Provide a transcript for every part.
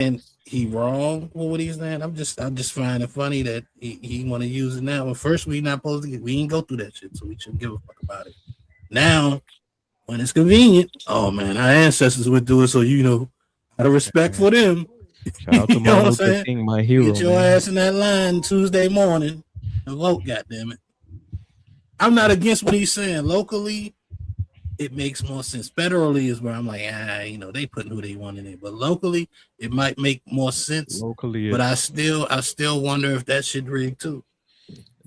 And he wrong with what he's saying. I just find it funny that he want to use it now. Well, first we not supposed to we ain't go through that shit, so we shouldn't give a fuck about it. Now, when it's convenient, oh man, our ancestors would do it, so out of respect for them, Shout out to you know what Martin I'm Luther saying? King, my Get hero, your man. ass in that line Tuesday morning and vote, goddamn it. I'm not against what he's saying. Locally, it makes more sense. Federally is where I'm like, they putting who they want in it. But locally, it might make more sense. Locally, But it's I still wonder if that shit rigged too.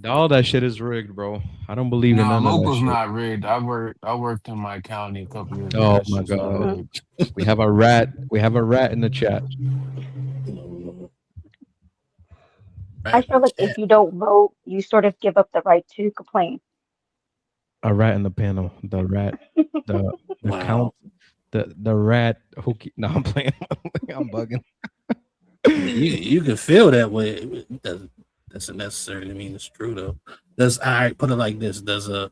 all that shit is rigged, bro. I don't believe in No, none of that local's shit. not rigged. I worked in my county a couple years ago. Oh That my shit's not god, rigged. we have a rat. We have a rat in the chat. Right I in the feel like chat. if you don't vote, you sort of give up the right to complain. A rat in the panel. The rat. The count. Wow. The rat. Who? No, I'm playing. I'm bugging. I mean, you can feel that way. It doesn't necessarily mean it's true though. Does all right? Put it like this: does a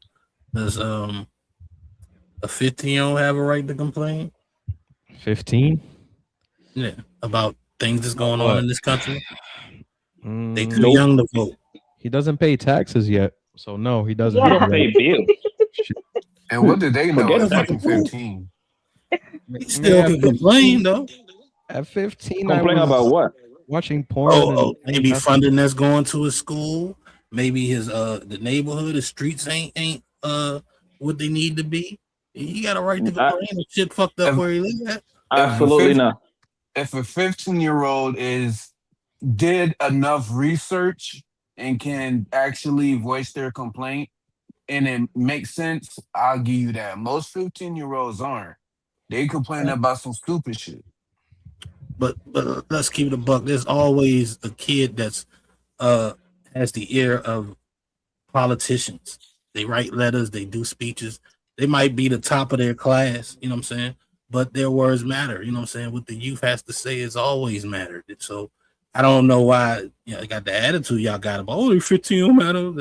15-year-old have a right to complain? 15. Yeah, about things that's About going on what? in this country. They too Mm, Nope. young to vote. he doesn't pay taxes yet, so no, he doesn't He have a don't Yeah. right. pay bills. Shit. And what do they know Forget at that. fucking 15? He I mean, still can complain though. at 15, I Complain about was what? watching porn and Maybe that's funding that's going to his school. Maybe his the neighborhood, the streets ain't what they need to be. He got a right to I, complain if shit fucked up If where he live at. if a absolutely fif- not. if a 15-year-old is did enough research and can actually voice their complaint and it makes sense, I'll give you that. Most 15-year-olds aren't. They complain about some stupid shit. But let's keep it a buck. There's always a kid that's uh has the ear of politicians. They write letters, they do speeches. They might be the top of their class, you know what I'm saying? But their words matter, you know what I'm saying? What the youth has to say is always mattered. So I don't know why I got the attitude y'all got about only 15 don't matter.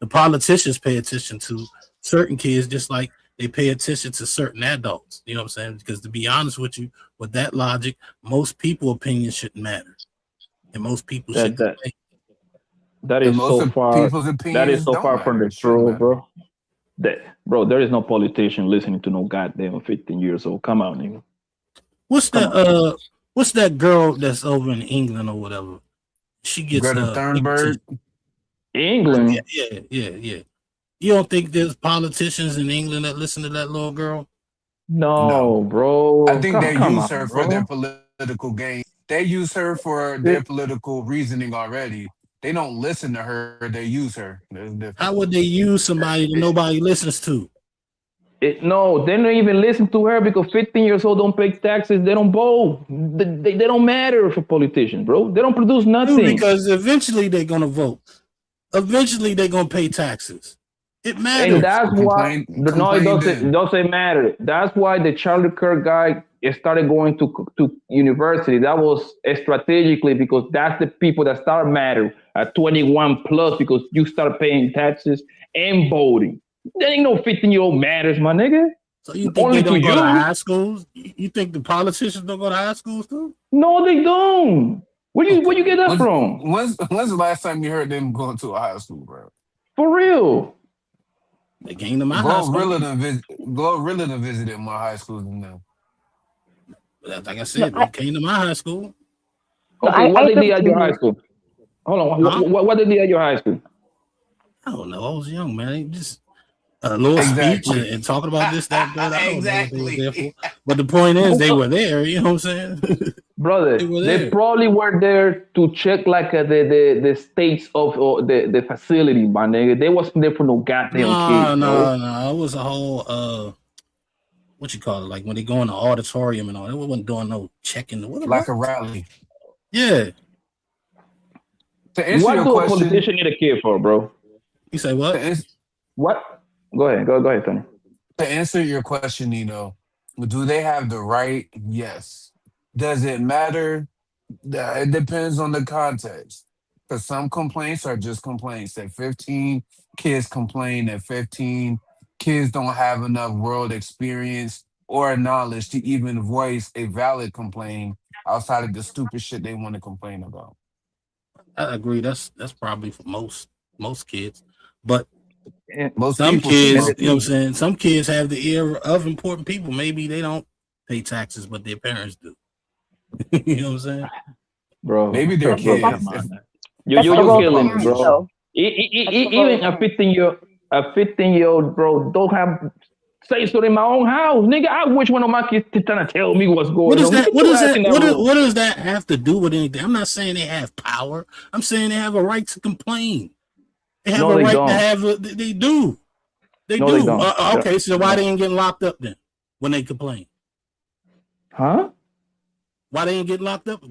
The politicians pay attention to certain kids just like they pay attention to certain adults. You know what I'm saying? Because to be honest with you, with that logic, most people opinions shouldn't matter. And most people That shouldn't that say. that And is most so of far. people's That is opinions so don't far from matter. the It shouldn't truth, matter. bro. That bro, there is no politician listening to no goddamn 15 years old. Come on, nigga. What's Come that? on. What's that girl that's over in England or whatever? She gets Greta paid Thunberg. attention. Yeah, England. yeah. You don't think there's politicians in England that listen to that little girl? No. No, I bro. think Come they come use on, her for their bro. political gain. They use her for their It, political reasoning already. They don't listen to her, they use her. There's a How difference. would they use somebody that it, nobody listens to? no, they don't even listen to her because 15 years old don't pay taxes. They don't vote. They don't matter for politicians, bro. They don't produce Dude, nothing. because eventually they're gonna vote. Eventually they're gonna pay taxes. It And matters. that's why no, it Complain doesn't. It then. doesn't matter. That's why the Charlie Kirk guy started going to university. That was strategically because that's the people that start matter at 21 plus because you start paying taxes and voting. There ain't no 15-year-old matters, my nigga. So you think they Only to don't go to you. high schools? You think the politicians don't go to high schools too? No, they don't. Where you Okay, get that When's, from? when's the last time you heard them going to a high school, bro? For real. they came to my high Glow school. really done visit. Glow really done visited more high schools than them. Like I No, said, they came to my high school. no, Okay, I what they agree did with at your high you. school? Hold on. Huh? What they did at your high school? I don't know. I was young, man. Just a little speech Exactly. and talking about this, that, third. I don't know what they was Exactly. there for. But the point is, they were there. You know what I'm saying? They Brother, were they there. probably were there to check like the states of the facility, my nigga. They wasn't there for no goddamn No, kids, bro. no, no. It was a whole what you call it? Like when they go in the auditorium and all. They wasn't doing no checking. Like What? a rally. Yeah. To answer What your do a question, politician need a kid for, bro? You say to, what? ans- What? Go ahead, Tony. to answer your question, do they have the right? Yes. Does it matter? It depends on the context. Because some complaints are just complaints. At 15, kids complain. At 15, kids don't have enough world experience or knowledge to even voice a valid complaint. outside of the stupid shit they want to complain about. I agree. That's probably for most kids, but Most some people should kids, know. you know what I'm saying? Some kids have the ear of important people. Maybe they don't pay taxes, but their parents do. You know what I'm saying? Bro. Maybe their Bro, kids. come on. That's You're the role of killing me, parents, bro. though. That's the role Even of a parents. 15-year-old bro don't have say so in my own house, nigga. I wish one of my kids to trying to tell me what's What going is on. that? Get What your is ass that? in that room. What does that have to do with anything? I'm not saying they have power. I'm saying they have a right to complain. They have No, a they right don't. to have. They do. They No, do. they don't. Okay, so why No. they ain't getting locked up then when they complain? Huh? Why they ain't getting locked up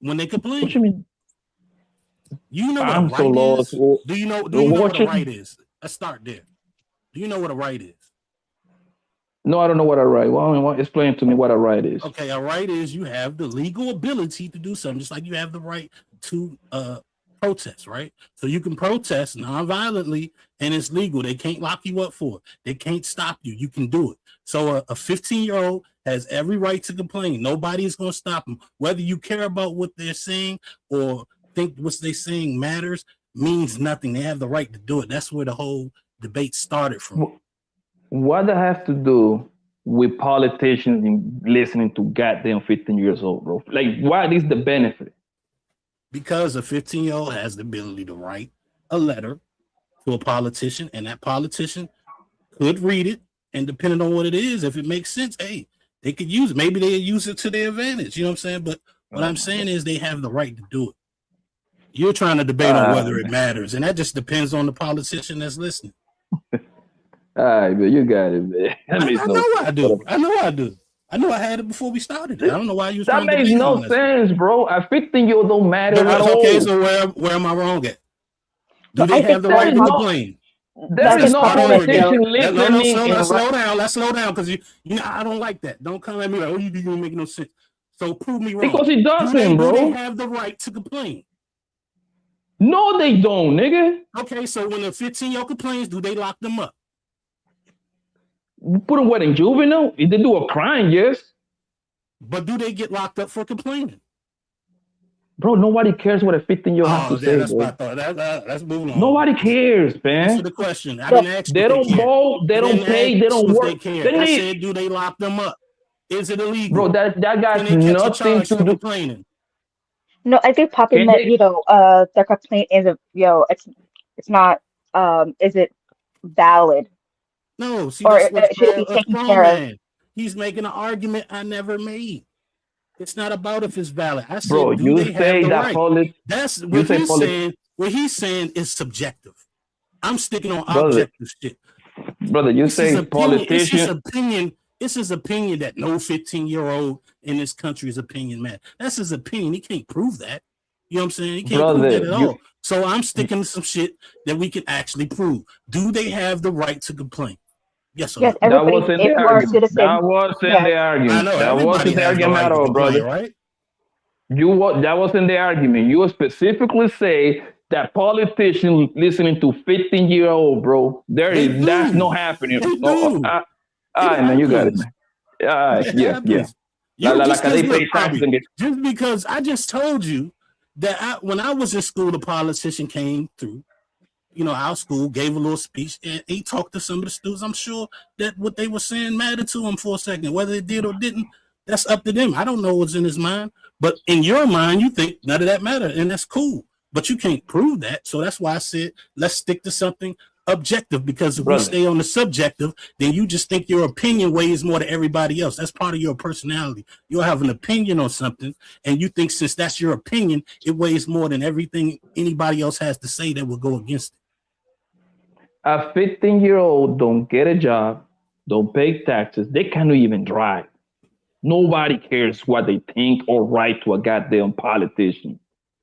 when they complain? What you mean? You know what a I'm so right lost. is? Do you know what a right is? Let's start there. Do you know what a right is? No, I don't know what a right. Well, explain to me what a right is. Okay, a right is you have the legal ability to do something, just like you have the right to protest, right? So you can protest non-violently and it's legal. They can't lock you up for it. They can't stop you. You can do it. So a 15-year-old has every right to complain. Nobody is going to stop them. Whether you care about what they're saying or think what they're saying matters means nothing. They have the right to do it. That's where the whole debate started from. What that have to do with politicians and listening to goddamn 15 years old, bro? Like, what is the benefit? Because a 15-year-old has the ability to write a letter to a politician, and that politician could read it, and depending on what it is, if it makes sense, hey, they could use it. Maybe they use it to their advantage. You know what I'm saying? But what I'm saying is they have the right to do it. You're trying to debate on whether it matters, and that just depends on the politician that's listening. All right, man, you got it, man. I know I do. I know I had it before we started. I don't know why you was that trying to makes debate no on this. sense, bro. A 15-year-old don't matter at all. Okay, so where am I wrong at? Do No, they I have think the that's right to prob- complain? There is no Start over again. politician listening. Let's slow down. Let's slow down because you know I don't like that. Don't come at me like, oh, you don't make no sense. So prove me wrong. Because it doesn't, do bro. they have the right to complain? No, they don't, nigga. Okay, so when a 15-year-old complains, do they lock them up? Put them what in juvenile? If they do a crime, yes. But do they get locked up for complaining? Bro, nobody cares what a 15-year-old has to say, that's bro. what I thought. Let's move on. Nobody cares, man. Answer the question. I didn't ask you. They don't vote, they don't pay, they don't work. I said, do they lock them up? Is it illegal? Bro, that got Can they catch a nothing charge to for do. complaining? No, I think Poppy Can meant, they- their complaint isn't, it's not, is it valid? No, see, Or that's what's should it be a taken strong care of? man. He's making an argument I never made. It's not about if it's valid. I said, Bro, do you they say have the that right? That's what say he's saying. What he's saying is subjective. I'm sticking on objective shit. Brother, you say politician. It's his opinion that no 15-year-old in this country's opinion matters. That's his opinion. He can't prove that. You know what I'm saying? He can't prove that at all. So I'm sticking to some shit that we can actually prove. Do they have the right to complain? Yes or no? That wasn't the argument. That wasn't the argument. I know, that wasn't the argument at all, brother. Right? That wasn't the argument. You specifically say that politicians listening to 15-year-old, bro. That's not happening. All right, man, you got it, man. Yeah. Just because I just told you that when I was in school, the politician came through, our school, gave a little speech, and he talked to some of the students. I'm sure that what they were saying mattered to him for a second. Whether it did or didn't, that's up to them. I don't know what's in his mind. But in your mind, you think none of that mattered, and that's cool. But you can't prove that. So that's why I said, let's stick to something objective, because if we stay on the subjective, then you just think your opinion weighs more than everybody else. That's part of your personality. You'll have an opinion on something, and you think since that's your opinion, it weighs more than everything anybody else has to say that will go against it. A 15-year-old don't get a job, don't pay taxes. They cannot even drive. Nobody cares what they think or write to a goddamn politician.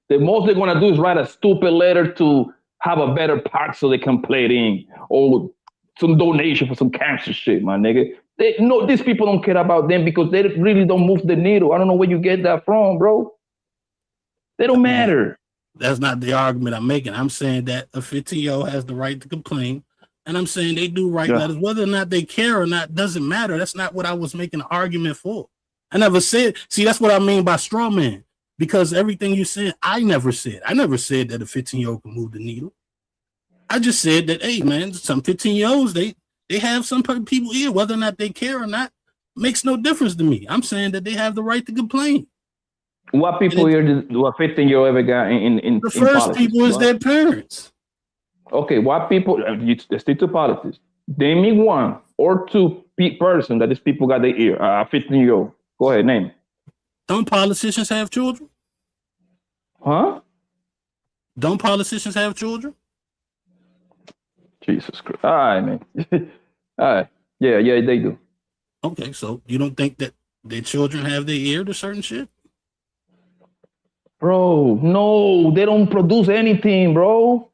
The most they're going to do is write a stupid letter to have a better park so they can play it in, or some donation for some cancer shit, my nigga. These people don't care about them because they really don't move the needle. I don't know where you get that from, bro. They don't matter. That's not the argument I'm making. I'm saying that a 15-year-old has the right to complain, and I'm saying they do write letters. Whether or not they care or not doesn't matter. That's not what I was making an argument for. I never said. See, that's what I mean by straw man. Because everything you said, I never said. I never said that a 15-year-old can move the needle. I just said that, hey, man, some 15-year-olds, they have some people here, whether or not they care or not, makes no difference to me. I'm saying that they have the right to complain. What people here do a 15-year-old ever got in the first politics? people is their parents. Okay, what people, you stick to politics. Name me one or two person that these people got their ear, a 15-year-old. Go ahead, name it. Don't politicians have children? Huh? Don't politicians have children? Jesus Christ. All right, man. All right. Yeah, they do. Okay, so you don't think that their children have their ear to certain shit? Bro, no, they don't produce anything, bro.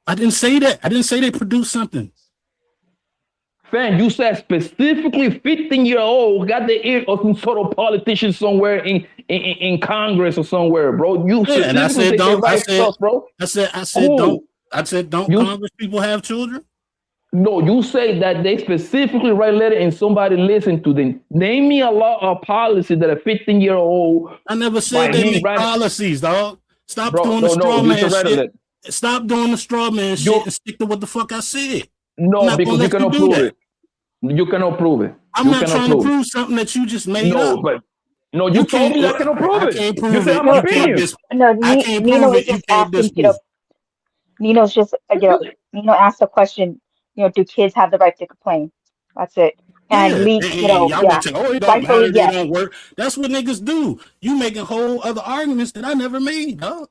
I didn't say that. I didn't say they produce something. Fan, you said specifically 15-year-old got the ear of some sort of politician somewhere in Congress or somewhere, bro. You Yeah, and I said don't. I said, stuff, bro. I said Cool. don't. I said don't. Congress people have children? No, you say that they specifically write a letter and somebody listen to them. Name me a law or policy that a 15-year-old. I never said they make policies, dog. Stop doing the straw man shit. Stop doing the straw man shit and stick to what the fuck I said. No, because you cannot prove it. You cannot prove it. I'm not trying to prove something that you just made up. But no, you told me I cannot prove it. I can't prove you said I'm opinion. No, I can't Nino prove was it. You just can't asking, disprove. Nino's just, Nino asked the question, do kids have the right to complain? That's it. And Lee, y'all yeah, say, oh, it don't matter, it don't work. That's what niggas do. You making whole other arguments that I never made, dog.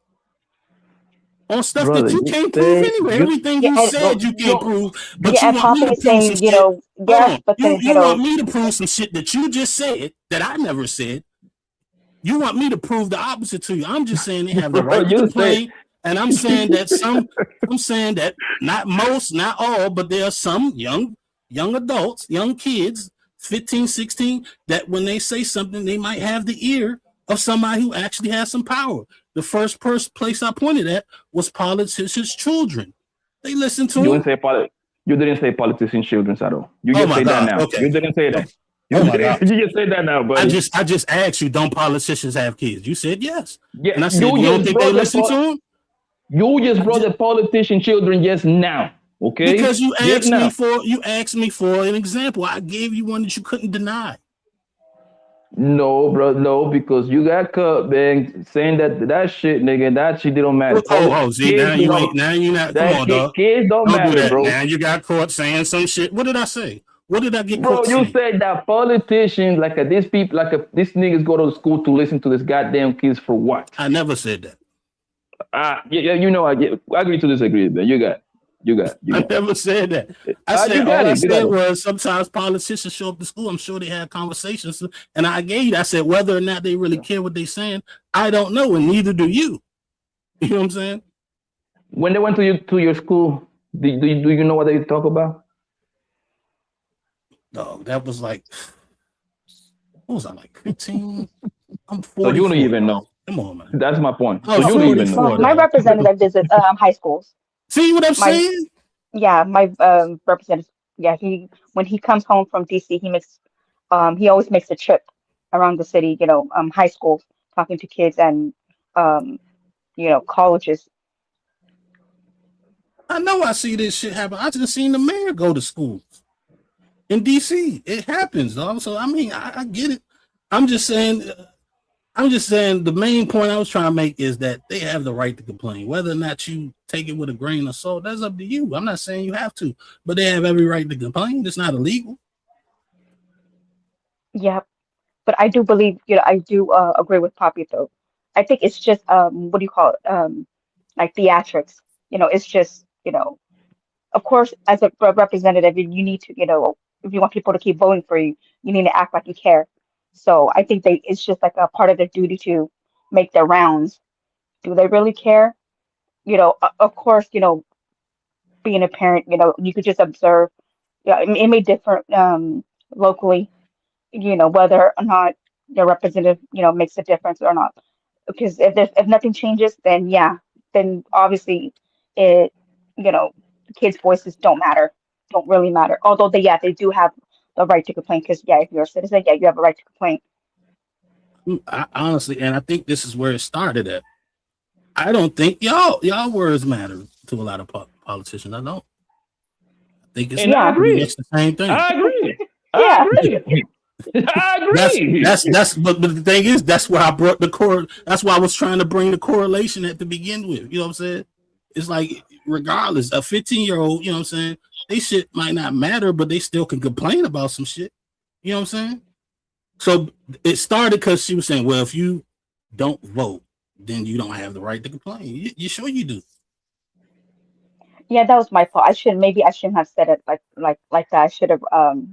On stuff that you can't prove anyway. Everything you said you can't prove, but you want me to prove some shit. Yes, but then, you want me to prove some shit that you just said that I never said. You want me to prove the opposite to you. I'm just saying they have the right to complain. And I'm saying that I'm saying that not most, not all, but there are some young adults, young kids, 15, 16, that when they say something, they might have the ear of somebody who actually has some power. The first place I pointed at was politicians' children. They listen to them. You didn't say politicians' children at all. You just say that now. Okay. You didn't say that. You just said that now, buddy. I just asked you, don't politicians have kids? You said yes. Yeah, and I said, you don't think they listen to them? You just brought the politician children just now, okay? Because you asked me for an example. I gave you one that you couldn't deny. No, bro, no, because you got caught, man, saying that shit, nigga, that shit don't matter. See, now you not. Come on, dog. Kids don't matter, do bro. Now you got caught saying some shit. What did I say? What did I get caught saying? Bro, you said that politicians, these niggas go to school to listen to this goddamn kids for what? I never said that. Yeah, I agree to disagree, man. You got. I never said that. I said was sometimes politicians show up to school. I'm sure they had conversations, and I said whether or not they really care what they're saying, I don't know, and neither do you. You know what I'm saying? When they went to your school, do you know what they talk about? No, that was like, what was I, like 15? I'm 40. So you don't even know. Come on, man. That's my point. Oh, so you don't even know. My representative visits high schools. See what I'm saying? Yeah, my representative. Yeah, when he comes home from DC, he always makes a trip around the city. High schools, talking to kids and colleges. I know I see this shit happen. I just seen the mayor go to schools in DC. It happens, dog. So I mean, I get it. I'm just saying the main point I was trying to make is that they have the right to complain. Whether or not you take it with a grain of salt, that's up to you. I'm not saying you have to, but they have every right to complain. It's not illegal. Yeah, but I do believe, I do agree with Poppy though. I think it's just what do you call it? Like theatrics. It's just, of course, as a representative, you need to, if you want people to keep voting for you, you need to act like you care. So I think it's just like a part of their duty to make their rounds. Do they really care? Of course, being a parent, you could just observe. Yeah, it may differ locally, whether or not your representative, makes a difference or not. Because if nothing changes, then then obviously the kids' voices don't really matter. Although they do have the right to complain, because if you're a citizen, you have a right to complain. honestly, and I think this is where it started at. I don't think y'all words matter to a lot of politicians. I don't. I think it's And I Yeah, pretty agree. much the same thing. I agree. I yeah, agree. I agree. But the thing is, that's where I brought the core. That's why I was trying to bring the correlation at to begin with. You know what I'm saying? It's like regardless, a 15-year-old, you know what I'm saying, they shit might not matter, but they still can complain about some shit. You know what I'm saying? So it started because she was saying, well, if you don't vote, then you don't have the right to complain. You sure you do? yeah. That was my fault. Maybe I shouldn't have said it like that. I should have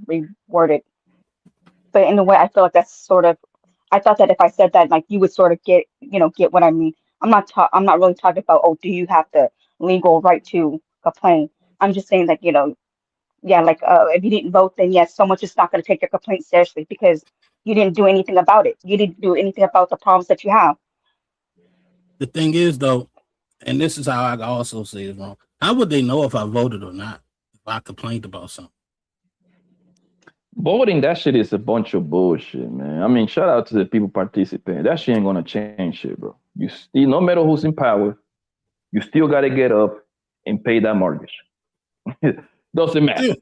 reworded. But in a way, I feel like that's sort of. I thought that if I said that, like you would sort of get what I mean. I'm not really talking about, oh, do you have the legal right to complain? I'm just saying that, yeah, like if you didn't vote, then yes, someone's just not going to take your complaint seriously because you didn't do anything about it. You didn't do anything about the problems that you have. The thing is, though, and this is how I also say it wrong. How would they know if I voted or not? If I complained about something? Voting, that shit is a bunch of bullshit, man. I mean, shout out to the people participating. That shit ain't gonna change shit, bro. You still, no matter who's in power, you still gotta get up and pay that mortgage. Doesn't matter.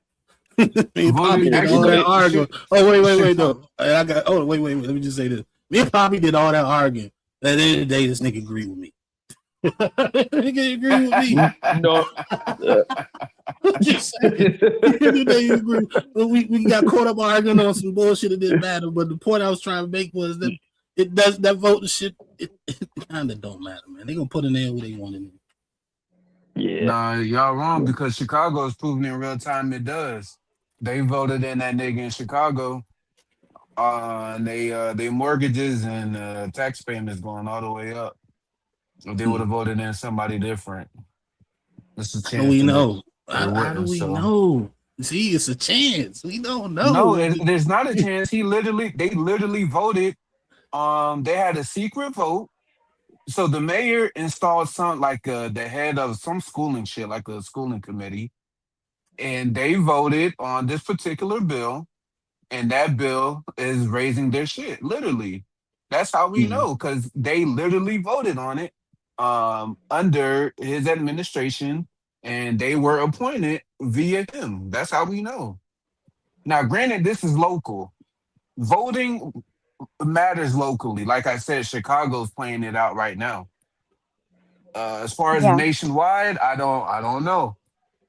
Me and Poppy Voting did all that actually arguing. should Oh wait, should no. I got. Oh wait. Let me just say this. Me and Poppy did all that arguing. At the end of the day, this nigga agreed with me. Nigga agree with me. No. Just saying. They agree. But we got caught up arguing on some bullshit that didn't matter. But the point I was trying to make was that it does that voting shit. It kind of don't matter, man. They gonna put in there who they want in. Yeah. Nah, y'all wrong because Chicago is proving in real time it does. They voted in that nigga in Chicago. And they mortgages and tax payments going all the way up. If they would have voted in somebody different, there's a How do chance we that know? they How do wouldn't. we So know? See, it's a chance. We don't no, know. there's not a chance. They literally voted. They had a secret vote. So the mayor installed some like the head of some schooling shit, like a schooling committee, and they voted on this particular bill, and that bill is raising their shit. Literally, that's how we Mhm. know because they literally voted on it under his administration, and they were appointed via him. That's how we know. Now, granted, this is local. Voting matters locally. Like I said, Chicago's playing it out right now. As far as Yeah, nationwide, I don't know.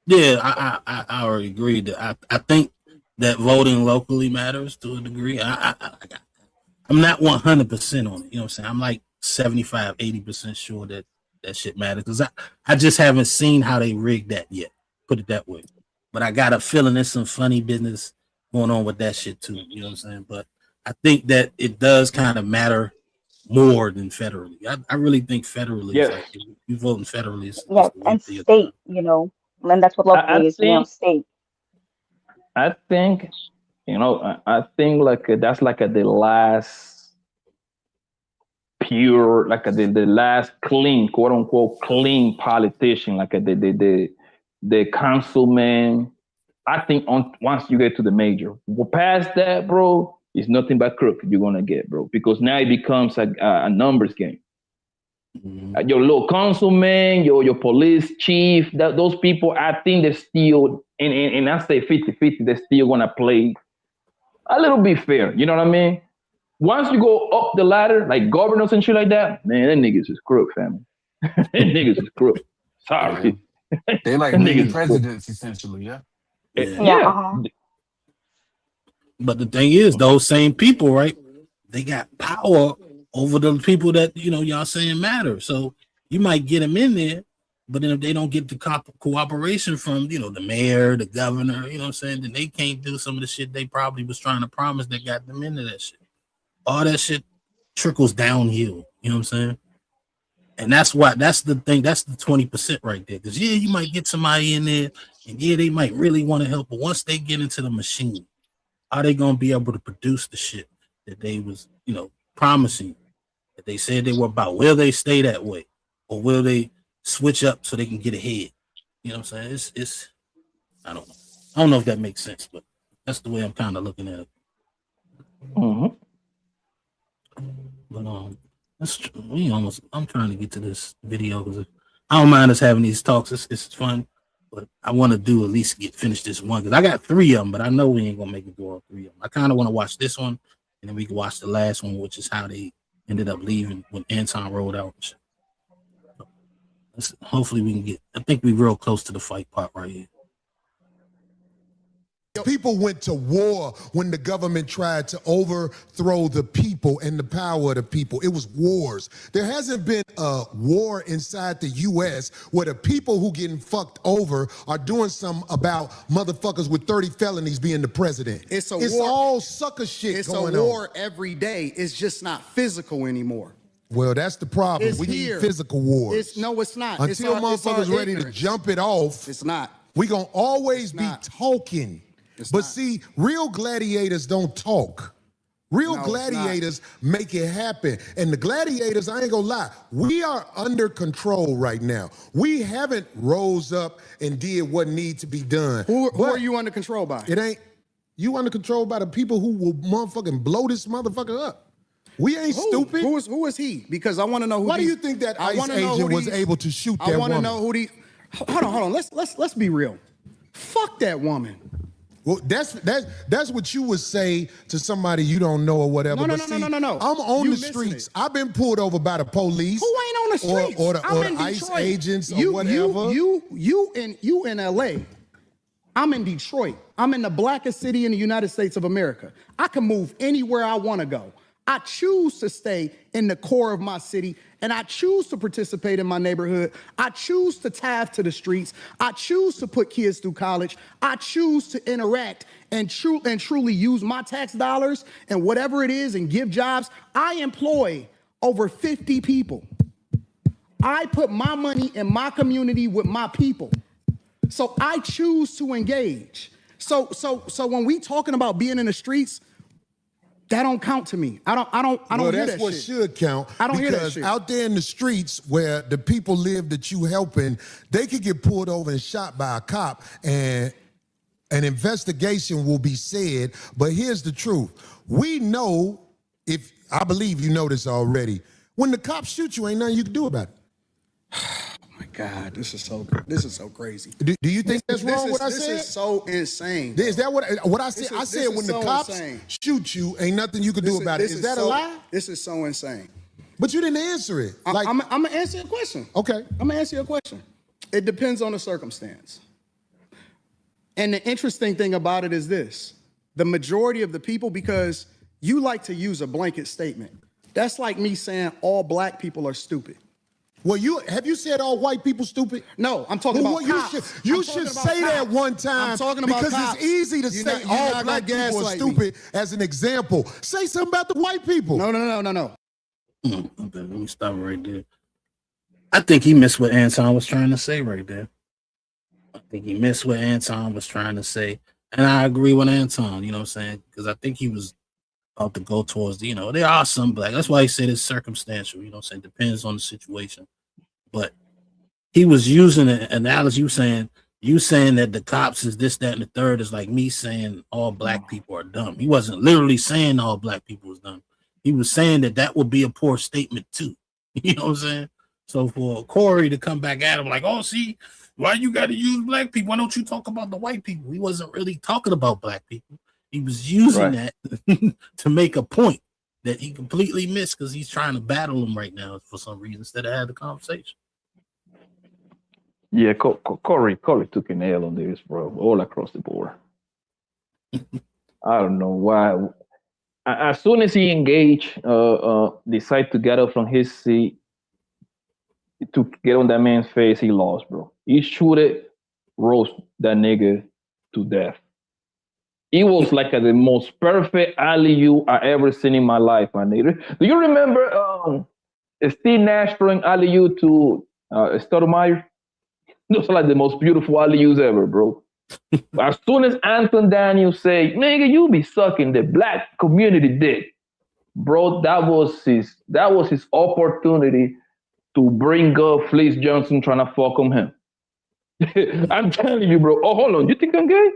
Yeah, I already agreed that I think that voting locally matters to a degree. I'm not 100% on it. You know what I'm saying? I'm like 75, 80% sure that that shit matters because I just haven't seen how they rigged that yet. Put it that way. But I got a feeling there's some funny business going on with that shit too. You know what I'm saying? But I think that it does kind of matter more than federally. I really think federally is Yes. like if you voting federally is yeah, the way and to your time. state, and that's what I locally is, state. I think I think like that's like the last pure, like the last clean, quote unquote, clean politician, like the councilman. I think once you get to the major, well, past that, bro, it's nothing but crook you're gonna get, bro, because now it becomes a numbers game. Mhm. Your little councilman, your police chief, those people, I think they're still, and I say 50-50, they're still gonna play a little bit fair. You know what I mean? Once you go up the ladder, like governors and shit like that, man, that niggas is crook, family. That niggas is crook. Yeah, Sorry. That they like mini niggas is crook. presidents essentially. Yeah. Yeah. Yeah, Yeah. uh-huh. But the thing is, those same people, right? They got power over the people that y'all saying matter. So you might get them in there, but then if they don't get the cooperation from the mayor, the governor, you know what I'm saying, then they can't do some of the shit they probably was trying to promise that got them into that shit. All that shit trickles downhill. You know what I'm saying? And that's the thing. That's the 20% right there. Because you might get somebody in there, and they might really want to help, but once they get into the machine, are they gonna be able to produce the shit that they was, promising that they said they were about? Will they stay that way, or will they switch up so they can get ahead? You know what I'm saying? It's I don't know. I don't know if that makes sense, but that's the way I'm kind of looking at it. Mhm. But I'm trying to get to this video because I don't mind us having these talks. It's fun, but I want to do at least finish this one because I got 3 of them, but I know we ain't gonna make it go all 3 of them. I kind of want to watch this one, and then we can watch the last one, which is how they ended up leaving when Anton rolled out. So hopefully we can get. I think we're real close to the fight part right here. People went to war when the government tried to overthrow the people and the power of the people. It was wars. There hasn't been a war inside the U.S. where the people who getting fucked over are doing something about motherfuckers with 30 felonies being the president. It's war. All sucker shit it's going on. It's a war every day. It's just not physical anymore. Well, that's the problem. It's we here. Need physical wars. No, it's not. Until motherfuckers ready to jump it off. It's not. We gonna always be talking. But see, real gladiators don't talk. Real gladiators make it happen. And the gladiators, I ain't gonna lie, we are under control right now. We haven't rose up and did what needs to be done. Who are you under control by? It ain't, you under control by the people who will motherfucking blow this motherfucker up. We ain't stupid. Who is he? Because I want to know who. Why do you think that ICE agent was able to shoot that woman? I want to know who the. Hold on. Let's be real. Fuck that woman. Well, that's what you would say to somebody you don't know or whatever. No. I'm on the streets. I've been pulled over by the police. Who ain't on the streets? Or the ICE agents or whatever. You in LA. I'm in Detroit. I'm in the blackest city in the United States of America. I can move anywhere I want to go. I choose to stay in the core of my city, and I choose to participate in my neighborhood. I choose to tithe to the streets. I choose to put kids through college. I choose to interact and truly use my tax dollars and whatever it is and give jobs. I employ over 50 people. I put my money in my community with my people. So I choose to engage. So when we talking about being in the streets, that don't count to me. I don't hear that shit. Well, that's what should count. I don't hear that shit. Because out there in the streets where the people live that you helping, they could get pulled over and shot by a cop and an investigation will be said. But here's the truth. We know, I believe you know this already, when the cops shoot you, ain't nothing you can do about it. My God, this is so crazy. Do you think that's wrong what I said? This is so insane. Is that what I said? I said when the cops shoot you, ain't nothing you can do about it. Is that a lie? This is so insane. But you didn't answer it. I'm going to answer your question. Okay. I'm going to answer your question. It depends on the circumstance. And the interesting thing about it is this. The majority of the people, because you like to use a blanket statement. That's like me saying all black people are stupid. Well, have you said all white people stupid? No, I'm talking about cops. You should say that one time. I'm talking about because cops. It's easy to say all black people are stupid as an example. Say something about the white people. No. Okay, let me stop right there. I think he missed what Anton was trying to say right there. I think he missed what Anton was trying to say. And I agree with Anton, you know what I'm saying? Because I think he was about to go towards, there are some black. That's why he said it's circumstantial, you know what I'm saying? Depends on the situation. But he was using an analogy. You saying that the cops is this, that, and the third is like me saying all black people are dumb. He wasn't literally saying all black people is dumb. He was saying that would be a poor statement too. You know what I'm saying? So for Corey to come back at him like, oh, see, why you got to use black people? Why don't you talk about the white people? He wasn't really talking about black people. He was using that to make a point that he completely missed because he's trying to battle them right now for some reason instead of have the conversation. Yeah, Corey took a nail on this, bro, all across the board. I don't know why. As soon as he engaged, decided to get up from his seat to get on that man's face, he lost, bro. He shoot it, roast that nigga to death. It was like the most perfect alley-oop I ever seen in my life, my nigga. Do you remember Steve Nash throwing alley-oop to Stoudemire? Those are like the most beautiful alley-oops ever, bro. As soon as Anton Daniels say, nigga, you be sucking the black community dick, bro, that was his opportunity to bring up Fleece Johnson trying to fuck on him. I'm telling you, bro. Oh, hold on. You think I'm gay?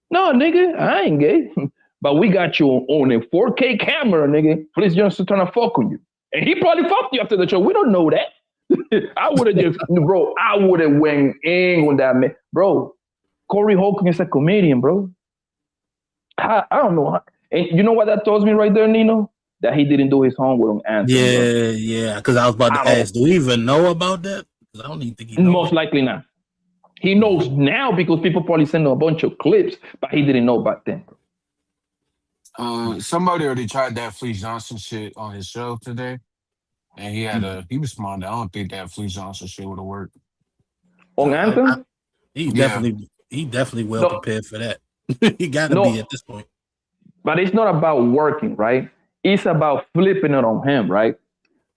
No, nigga, I ain't gay. but we got you on a 4K camera, nigga. Fleece Johnson trying to fuck on you. And he probably fucked you after the show. We don't know that. I would have just, bro, I would have went in on that man. Bro, Corey Holcomb is a comedian, bro. I don't know. And you know what that tells me right there, Nino? That he didn't do his homework on Anton. Yeah. Because I was about to ask, do we even know about that? Because I don't even think he knows. Most likely not. He knows now because people probably send him a bunch of clips, but he didn't know back then. Somebody already tried that Fleece Johnson shit on his show today. And he responded, I don't think that Fleece Johnson shit would have worked. On Anton? He definitely well prepared for that. He got to be at this point. But it's not about working, right? It's about flipping it on him, right?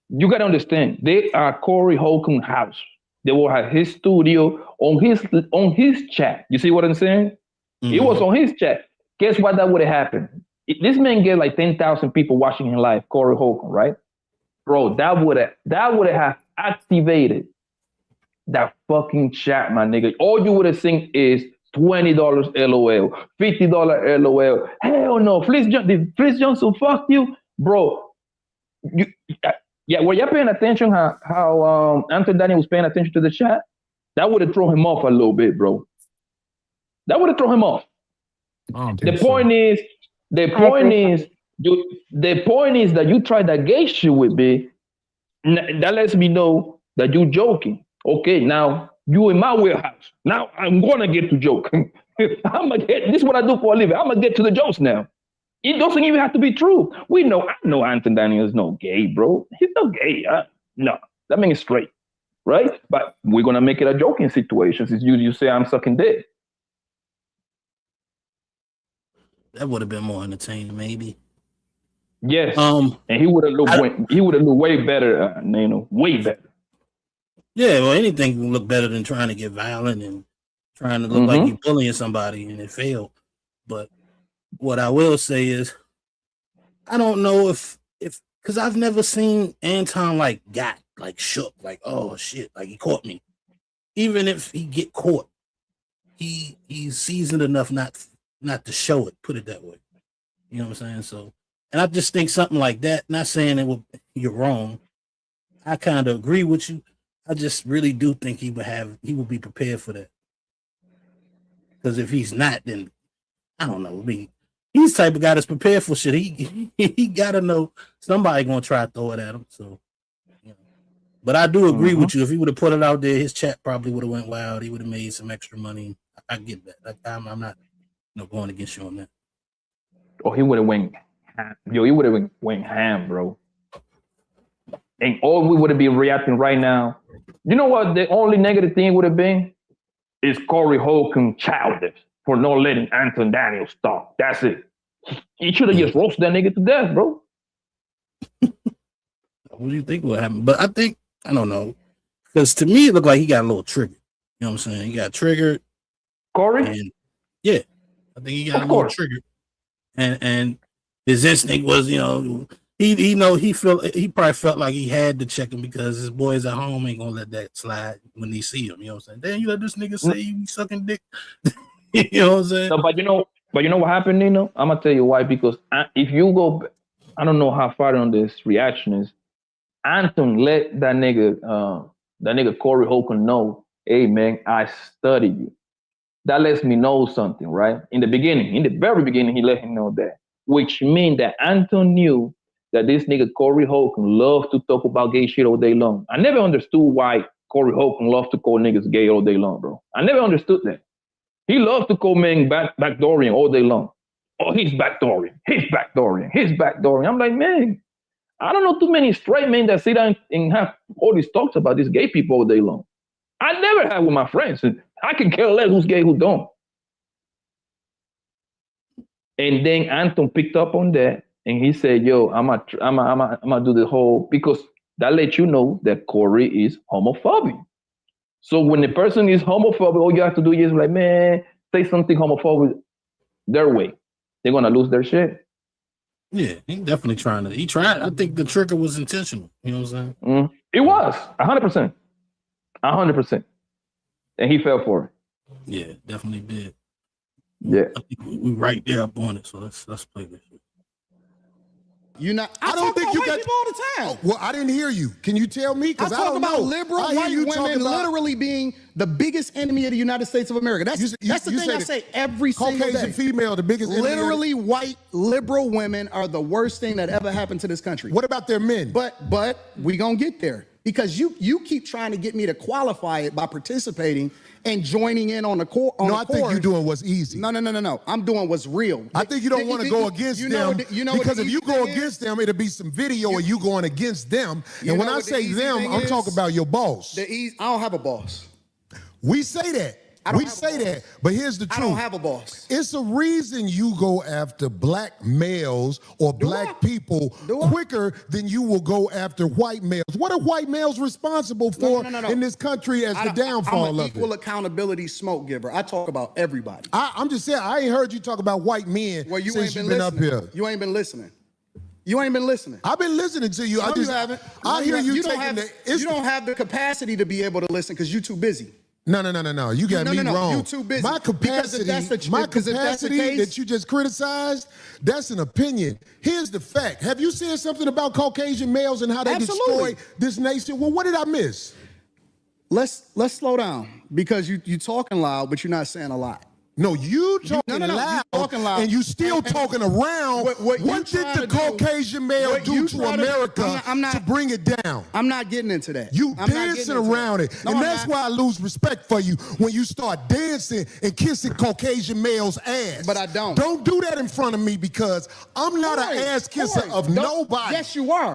You got to understand, they are Corey Holcomb house. They will have his studio on his chat. You see what I'm saying? Mm-hmm. It was on his chat. Guess what that would have happened? This man get like 10,000 people watching him live, Corey Holcomb, right? Bro, that would have activated that fucking chat, my nigga. All you would have seen is $20 LOL, $50 LOL. Hell no, did Fleece Johnson fuck you? Bro, were you paying attention how Anton Daniels was paying attention to the chat? That would have thrown him off a little bit, bro. That would have thrown him off. The point is that you tried that gay shit with me. That lets me know that you joking. Okay, now you in my warehouse. Now I'm gonna get to joke. This is what I do for a living. I'm gonna get to the jokes now. It doesn't even have to be true. I know Anton Daniels is no gay, bro. He's not gay. No, that man is straight, right? But we're gonna make it a joking situation. Since you say I'm sucking dick. That would have been more entertaining, maybe. Yes. And he would have looked way better, way better. Yeah, well, anything can look better than trying to get violent and trying to look like you're bullying somebody, and it failed. But what I will say is, I don't know if because I've never seen Anton got shook, oh shit, he caught me. Even if he get caught, he's seasoned enough not to show it, put it that way. You know what I'm saying? So, and I just think something like that, not saying you're wrong. I kind of agree with you. I just really do think he would be prepared for that. Because if he's not, then I don't know. He's the type of guy that's prepared for shit. He gotta know somebody gonna try to throw it at him. So, but I do agree with you. If he would have put it out there, his chat probably would have went wild. He would have made some extra money. I get that. I'm not going against you on that. Oh, he would have went ham. He would have went ham, bro. And all we would have been reacting right now. You know what? The only negative thing would have been is Corey Holcomb childish for not letting Anton Daniels talk. That's it. He should have just roasted that nigga to death, bro. What do you think would happen? But I don't know. Because to me, it looked like he got a little triggered. You know what I'm saying? He got triggered. Corey? And yeah. I think he got a little triggered. And his instinct was, he probably felt like he had to check him because his boys at home ain't gonna let that slide when they see him. You know what I'm saying? Damn, you let this nigga say you be sucking dick. You know what I'm saying? No, but you know what happened, Nino? I'm gonna tell you why. Because if you go, I don't know how far on this reaction is. Anton let that nigga Corey Holcomb know, hey man, I studied you. That lets me know something, right? In the very beginning, he let him know that, which means that Anton knew that this nigga Corey Holcomb loved to talk about gay shit all day long. I never understood why Corey Holcomb loved to call niggas gay all day long, bro. I never understood that. He loved to call men backdooring all day long. Oh, he's backdooring. I'm like, man, I don't know too many straight men that sit down and have all these talks about these gay people all day long. I never have with my friends. I can care less who's gay, who don't. And then Anton picked up on that and he said, yo, I'm gonna do the whole, because that lets you know that Corey is homophobic. So when the person is homophobic, all you have to do is like, man, say something homophobic their way. They're gonna lose their shit. Yeah, he definitely he tried. I think the trigger was intentional. You know what I'm saying? It was 100%. 100%. And he fell for it. Yeah, definitely did. Yeah. I think we right there up on it. So let's play this. You not? I don't think you got people all the time. Well, I didn't hear you. Can you tell me? I Because I talk don't about know. liberal I hear white you talk women about literally being the biggest enemy of the United States of America. That's the thing I say every single Caucasian day. female, the biggest enemy. Literally, white liberal women are the worst thing that ever happened to this country. What about their men? But we gonna get there because you keep trying to get me to qualify it by participating and joining in on the core. No, I think you're doing what's easy. No. I'm doing what's real. I think you don't want to go against them because if you go against them, it'll be some video of you going against them. And when I say them, I'm talking about your boss. I don't have a boss. We say that. We say that, but here's the truth. I don't have a boss. It's a reason you go after black males or black people quicker than you will go after white males. What are white males responsible for in this country as the downfall I'm an of equal it? accountability smoke giver. I talk about everybody. I'm just saying, I ain't heard you talk about white men since you've been up here. You ain't been listening. You ain't been listening. I've been listening to you. No, you haven't. I hear you you taking you don't have the capacity to be able to listen because you're too busy. No. You got me wrong. You too busy. My capacity that you just criticized, that's an opinion. Here's the fact. Have you said something about Caucasian males and how they destroy this nation? Well, what did I miss? Let's slow down because you talking loud, but you're not saying a lot. No, you talking loud, and you still talking around. What did the Caucasian male do to America to bring it down? I'm not getting into that. You dancing around it. And that's why I lose respect for you when you start dancing and kissing Caucasian males' ass. But I don't. Don't do that in front of me because I'm not an ass kisser of nobody. Yes, you are.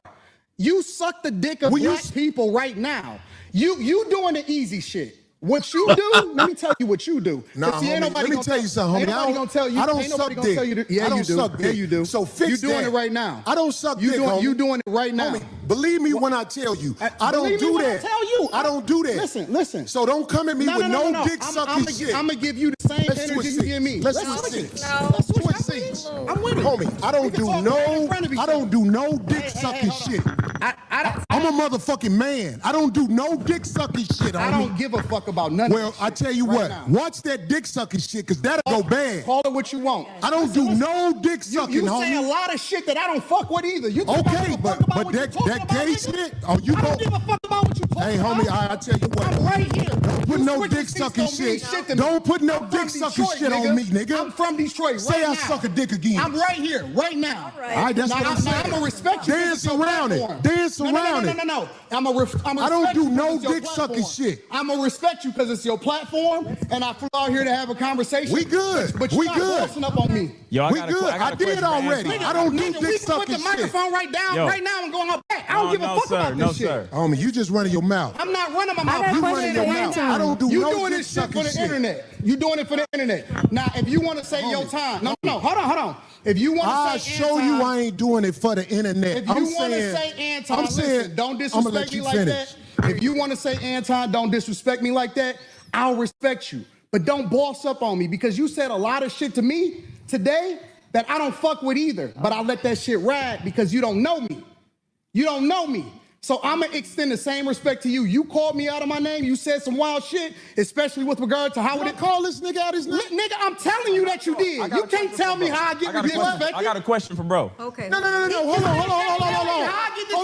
You suck the dick of black people right now. You doing the easy shit. What you do, let me tell you what you do. Nah, homie, let me tell you something, homie. Ain't nobody gonna tell you. I don't suck dick. Yeah, I don't you do. suck Yeah, dick. you do. So fix You doing that. it right now. I don't suck dick, homie. You doing it right now. Homie, believe me when I tell you. I don't do that. I tell you. I don't do that. Listen. So don't come at me with no dick sucking shit. I'm gonna give you the same energy you give me. Let's switch seats. Let's Switch seats. I'm with it. Homie, I don't do no dick sucking shit. I'm a motherfucking man. I don't do no dick sucking shit, homie. I don't give a fuck about none of Well, I tell you what. Watch that dick sucking shit, because that'll go bad. Call it what you want. I don't do no dick sucking, you homie. say a lot of shit that I don't fuck with either. You okay, but that gay shit, oh, you I don't give a fuck about what you talking hey, about. homie, I tell you what. I'm right here. Don't put no dick sucking shit. Don't put no dick sucking shit on me, nigga. I'm from Detroit. Say I suck a dick again. I'm right here, right now. All right, that's what I'm saying. I'm gonna respect you. Dance around it. Dance around it. No. I don't do no dick sucking shit. I'm gonna respect you because it's your platform, and I flew out here to have a conversation. We good. But we you're good. not bossing up on me. Yo, we good. I did already. I don't do dick sucking shit. Put the microphone right now and go out back. I don't give a fuck about this shit. Homie, you just running your mouth. I'm not running my mouth. You running your mouth. I don't do no doing dick this shit sucking for the internet. You doing it for the internet. Now, if you want to say your time, no, hold on. If you want to say show you I ain't doing it for the internet. If you want to say Anton, listen, don't disrespect me like that. If you want to say Anton, don't disrespect me like that, I'll respect you. But don't boss up on me because you said a lot of shit to me today that I don't fuck with either. But I let that shit ride because you don't know me. You don't know me. So I'm going to extend the same respect to you. You called me out of my name. You said some wild shit, especially with regard to how would it call this nigga out his name? Nigga, I'm telling you that you did. You can't tell me how I get disrespected. I got a question for bro. Okay. No. Hold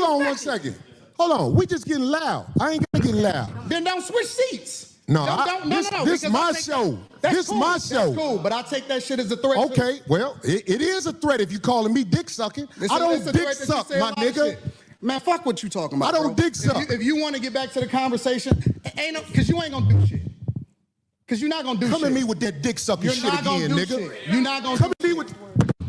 on 1 second. Hold on. We just getting loud. I ain't gonna get loud. Then don't switch seats. No, No. This my show. This my show. That's cool, but I take that shit as a threat. Okay, well, it is a threat if you calling me dick sucking. I don't dick suck, my nigga. Man, fuck what you talking about. I don't dick suck. If you want to get back to the conversation, because you ain't gonna do shit. Because you're not gonna do shit. Come at me with that dick sucking shit again, nigga. You're not gonna come at me with.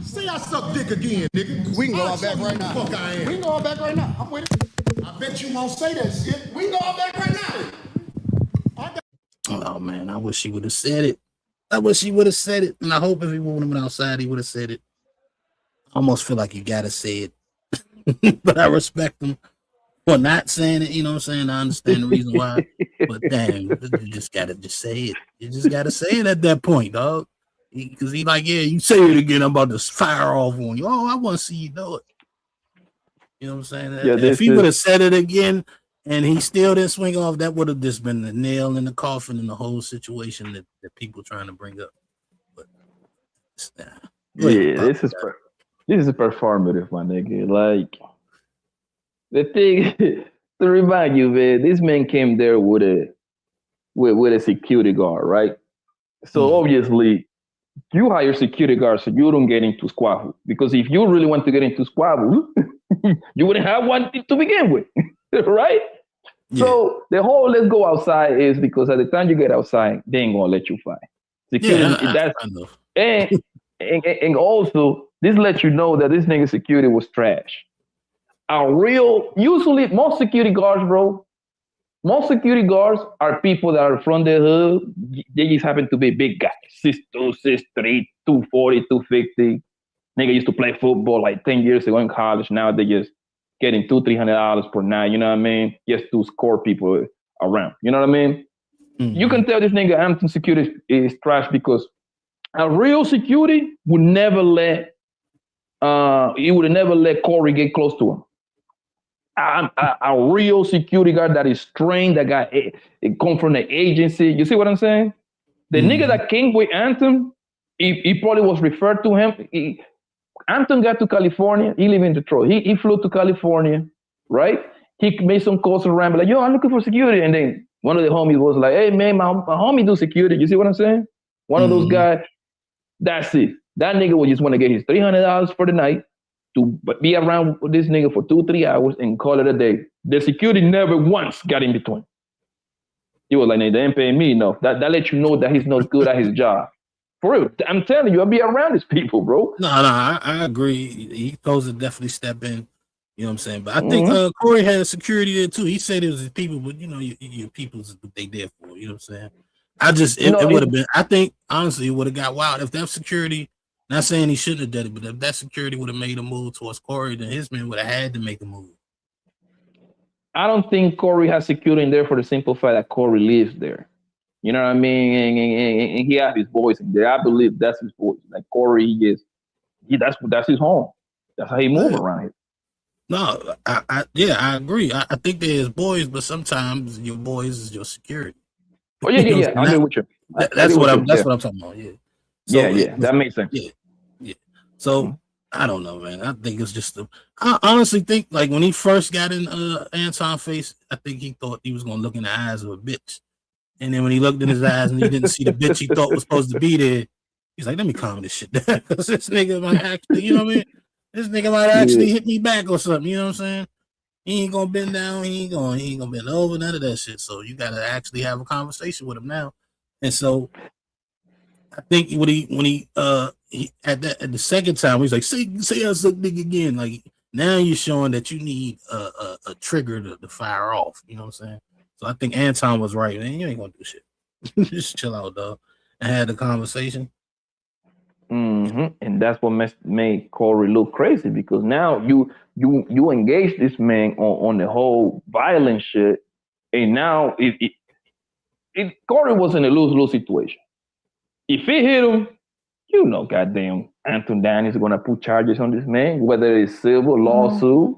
Say I suck dick again, nigga. We can go out back right now. Fuck I am. We can go out back right now. I'm with it. I bet you won't say that shit. We can go out back right now. Oh man, I wish he would have said it. And I hope if he went outside, he would have said it. I almost feel like you gotta say it. But I respect him for not saying it, you know what I'm saying? I understand the reason why. But damn, you just gotta say it. You just gotta say it at that point, dog. Because he like, yeah, you say it again, I'm about to fire off on you. Oh, I want to see you do it. You know what I'm saying? Yeah, if he would have said it again and he still didn't swing off, that would have just been the nail in the coffin in the whole situation that people trying to bring up. But Yeah, this is performative, my nigga. Like the thing to remind you, man, this man came there with a security guard, right? So obviously you hire security guards so you don't get into squabble. Because if you really want to get into squabble, you wouldn't have one to begin with, right? Yeah. So the whole let's go outside is because at the time you get outside, they ain't gonna let you fight. Security, and also this lets you know that this nigga security was trash. Usually most security guards, bro, most security guards are people that are from the hood. They just happen to be big guys, 6'2", 6'3", 240, 250. Nigga used to play football like 10 years ago in college. Now they just getting $200-$300 per night. You know what I mean? Just to score people around. You know what I mean? Mm-hmm. You can tell this nigga Hampton security is trash because a real security would never let Corey get close to him. A real security guard that is trained, that got it come from the agency. You see what I'm saying? The nigga that came with Anton, he probably was referred to him. Anton got to California. He live in Detroit. He flew to California, right? He made some calls around, like, yo, I'm looking for security. And then one of the homies was like, hey, man, my homie do security. You see what I'm saying? One of those guys, that's it. That nigga would just want to get his $300 for the night to be around with this nigga for 2-3 hours and call it a day. The security never once got in between. He was like, they ain't paying me enough. That lets you know that he's not good at his job. For real. I'm telling you, I'll be around these people, bro. No, I agree. He's supposed to definitely step in. You know what I'm saying? But I think Corey had security there too. He said it was his people, but you know, your people's what they there for. You know what I'm saying? It would have been, I think, honestly, it would have got wild if that security, not saying he shouldn't have done it, but if that security would have made a move towards Corey, then his men would have had to make a move. I don't think Corey has security in there for the simple fact that Corey lives there. You know what I mean? And he has his boys in there. I believe that's his boys. Like Corey, that's his home. That's how he moves around here. No, I agree. I think they're his boys, but sometimes your boys is your security. Oh yeah. I agree with you. That's what I'm talking about. Yeah. So, that makes sense. Yeah. So I don't know, man. I think it's just I honestly think like when he first got in Anton's face, I think he thought he was gonna look in the eyes of a bitch. And then when he looked in his eyes and he didn't see the bitch he thought was supposed to be there, he's like, let me calm this shit down. Because this nigga might actually, you know what I mean? This nigga might actually hit me back or something, you know what I'm saying? He ain't gonna bend down, he ain't gonna bend over, none of that shit. So you gotta actually have a conversation with him now. And so I think when he at the second time he's like, say I suck dick again. Like now you're showing that you need a trigger to fire off, you know what I'm saying? So I think Anton was right, man. You ain't gonna do shit. Just chill out, dog. And had the conversation. And that's what made Corey look crazy because now you engage this man on the whole violent shit, and now Corey was in a lose-lose situation. If he hit him, you know, goddamn, Anton Daniels is gonna put charges on this man, whether it's civil lawsuit.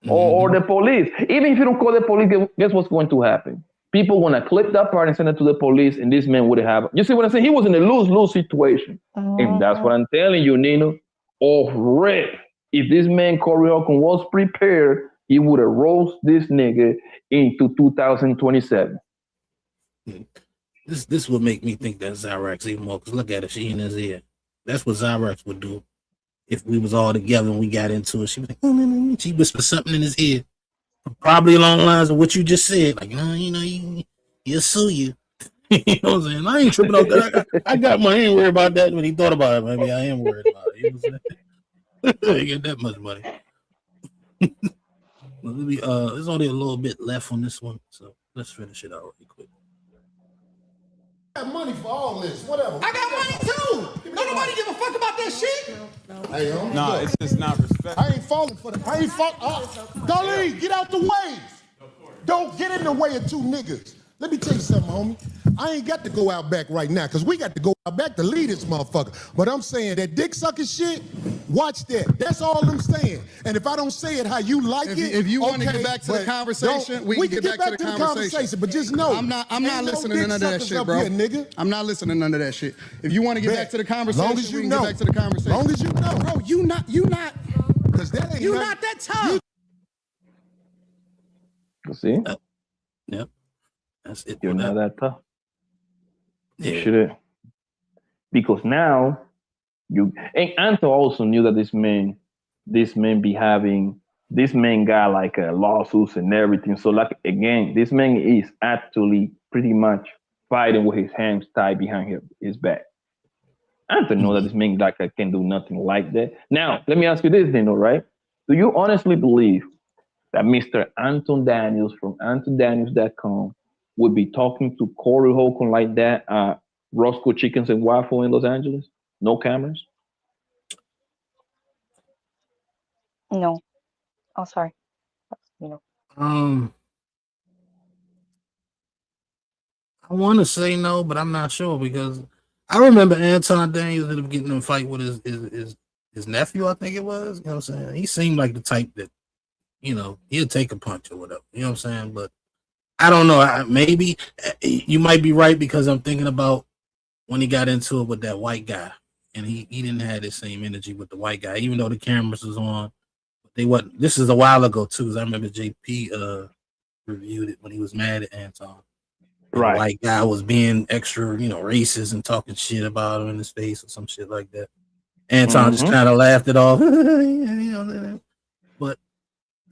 Or the police. Even if you don't call the police, guess what's going to happen? People want to clip that part and send it to the police, and this man would have. You see what I'm saying? He was in a lose-lose situation. And that's what I'm telling you, Nino. Off rip. If this man, Corey Holcomb, was prepared, he would have roasted this nigga into 2027. This would make me think that Zyrax even more, because look at it, she in his ear. That's what Zyrax would do. If we was all together and we got into it, she was like, she whispered something in his ear, probably along the lines of what you just said, like, he'll sue you. You know what I'm saying? I ain't tripping off that. I got my ain't worried about that when he thought about it. Maybe I am worried about it. You know what I'm saying? I get that much money. There's only a little bit left on this one, so let's finish it out really quick. I got money for all this, whatever. I got money too. Don't nobody give a fuck about that shit. Hey, no, it's just not respect. I ain't falling for that. I ain't falling. Dolly, get out the way. Don't get in the way of two niggas. Let me tell you something, homie. I ain't got to go out back right now because we got to go out back to lead this motherfucker. But I'm saying that dick sucking shit, watch that. That's all I'm saying. And if I don't say it how you like If you want to get back to the conversation, we can get back to the conversation. But just know, I'm not listening to none of that shit, bro. Here, nigga. I'm not listening to none of that shit. If you want to get back to the conversation, long as you we can know. get back to the conversation. Long as you know. Bro, you not, Because that ain't you not that tough. See, Yep. That's it. you're not that tough. Yeah. You shouldn't. Because now and Anton also knew that this man got like lawsuits and everything. So like again, this man is actually pretty much fighting with his hands tied behind his back. Anton know that this man like can do nothing like that. Now let me ask you this, Dino, right? Do you honestly believe that Mr. Anton Daniels from antondaniels.com would be talking to Corey Holcomb like that at Roscoe Chickens and Waffle in Los Angeles? No cameras? No. Oh, sorry. You know. I want to say no, but I'm not sure because I remember Anton Daniels ended up getting in a fight with his nephew, I think it was. You know what I'm saying? He seemed like the type that, he'll take a punch or whatever. You know what I'm saying? But I don't know. Maybe you might be right because I'm thinking about when he got into it with that white guy, and he didn't have the same energy with the white guy, even though the cameras was on. This is a while ago too, because I remember JP reviewed it when he was mad at Anton. Right. The white guy was being extra, racist and talking shit about him in his face or some shit like that. Anton just kind of laughed it off. But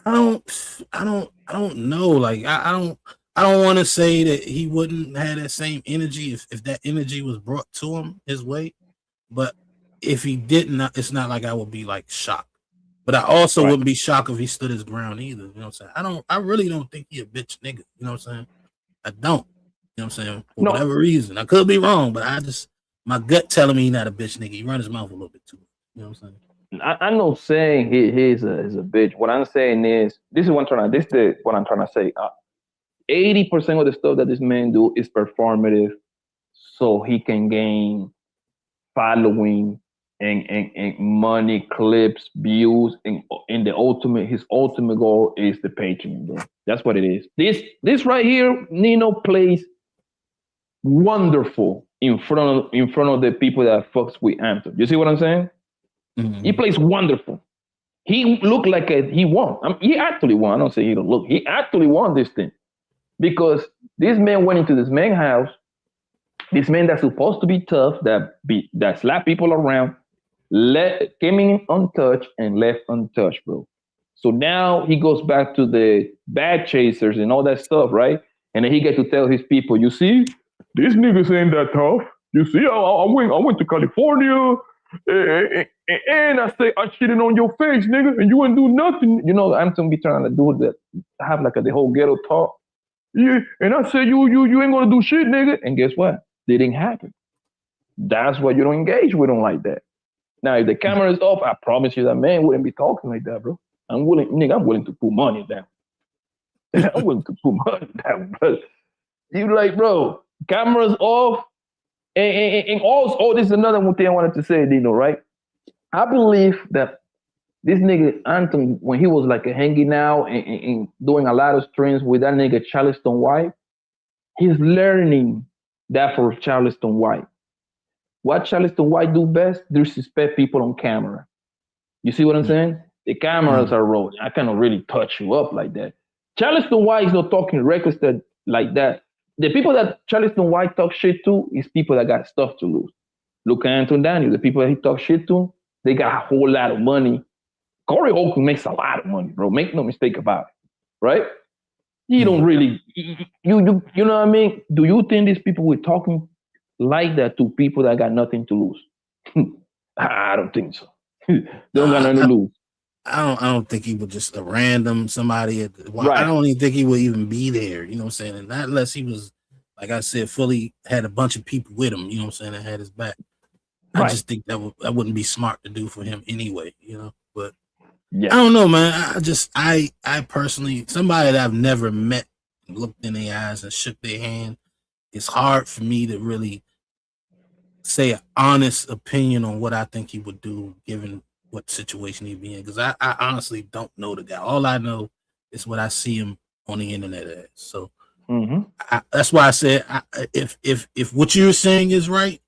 I don't know. Like I don't want to say that he wouldn't have that same energy if that energy was brought to him his way. But if he didn't, it's not like I would be like shocked. But I also wouldn't be shocked if he stood his ground either. You know what I'm saying? I really don't think he a bitch nigga. You know what I'm saying? I don't. You know what I'm saying? For whatever reason. I could be wrong, but my gut telling me he's not a bitch nigga. He run his mouth a little bit too much. You know what I'm saying? I'm not saying he's a bitch. What I'm saying is this is what I'm trying to say. 80% of the stuff that this man do is performative, so he can gain following and money, clips, views, and his ultimate goal is the Patreon, bro. That's what it is. This right here, Nino plays wonderful in front of the people that fucks with Anton. You see what I'm saying? Mm-hmm. He plays wonderful. He looked like he won. He actually won. I don't say he don't look. He actually won this thing because this man went into this man's house. This man that's supposed to be tough, that slap people around, came in untouched and left untouched, bro. So now he goes back to the bad chasers and all that stuff, right? And then he get to tell his people, you see, this niggas ain't that tough. You see, I went to California and I shitted on your face, nigga, and you ain't do nothing. You know, Anton be trying to do that, have like the whole ghetto talk. Yeah, and I said, you ain't gonna do shit, nigga. And guess what? It didn't happen. That's why you don't engage with them like that. Now, if the camera is off, I promise you that man wouldn't be talking like that, bro. I'm willing to put money down. I'm willing to put money down, bro. You like, bro, cameras off. And also, this is another one thing I wanted to say, Dino, right? I believe that this nigga Anton, when he was like hanging out and doing a lot of streams with that nigga Charleston White, he's learning that for Charleston White. What Charleston White do best? Disrespect people on camera. You see what I'm saying? The cameras are rolling. I cannot really touch you up like that. Charleston White is not talking reckless like that. The people that Charleston White talk shit to is people that got stuff to lose. Look at Anton Daniels. The people that he talk shit to, they got a whole lot of money. Corey Holcomb makes a lot of money, bro. Make no mistake about it, right? You don't really, you know what I mean? Do you think these people were talking like that to people that got nothing to lose? I don't think so. They don't got nothing to lose. I don't think he was just a random somebody. Right. I don't even think he would even be there. You know what I'm saying? And not unless he was, like I said, fully had a bunch of people with him. You know what I'm saying? That had his back. I just think that wouldn't be smart to do for him anyway. You know, but I don't know, man. I personally, somebody that I've never met, looked in their eyes and shook their hand, it's hard for me to really say an honest opinion on what I think he would do given what situation he'd be in, because I honestly don't know the guy. All I know is what I see him on the internet as. So that's why I said if what you're saying is right,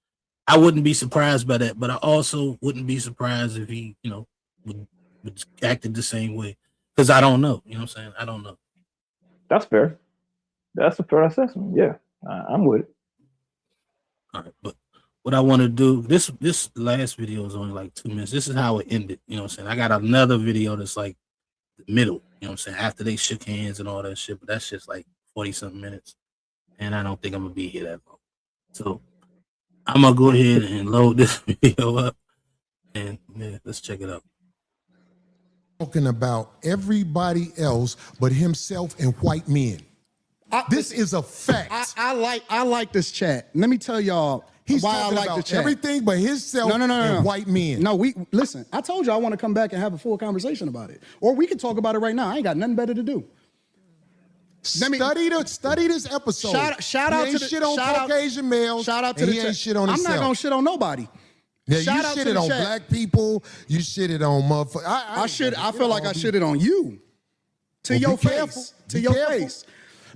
I wouldn't be surprised by that, but I also wouldn't be surprised if he, would acted the same way, because I don't know. You know what I'm saying? I don't know. That's fair. That's a fair assessment. Yeah, I'm with it. All right, but what I want to do, this last video is only like 2 minutes. This is how it ended. You know what I'm saying? I got another video that's like the middle. You know what I'm saying? After they shook hands and all that shit, but that's just like 40-something minutes, and I don't think I'm gonna be here that long. So I'm gonna go ahead and load this video up, and let's check it out. Talking about everybody else but himself and white men. This is a fact. I like this chat. Let me tell y'all He's why I talking like about the chat. everything but himself and white men. No, listen. I told you I want to come back and have a full conversation about it, or we can talk about it right now. I ain't got nothing better to do. Study this episode. Shout out to the shit on Caucasian males. Shout out to the he chat. ain't shit on I'm himself. not gonna shit on nobody. Yeah, Shout you out to shitted the on chat. black people. You shitted on motherfuckers. I feel like I shitted on you. To your face. To your face.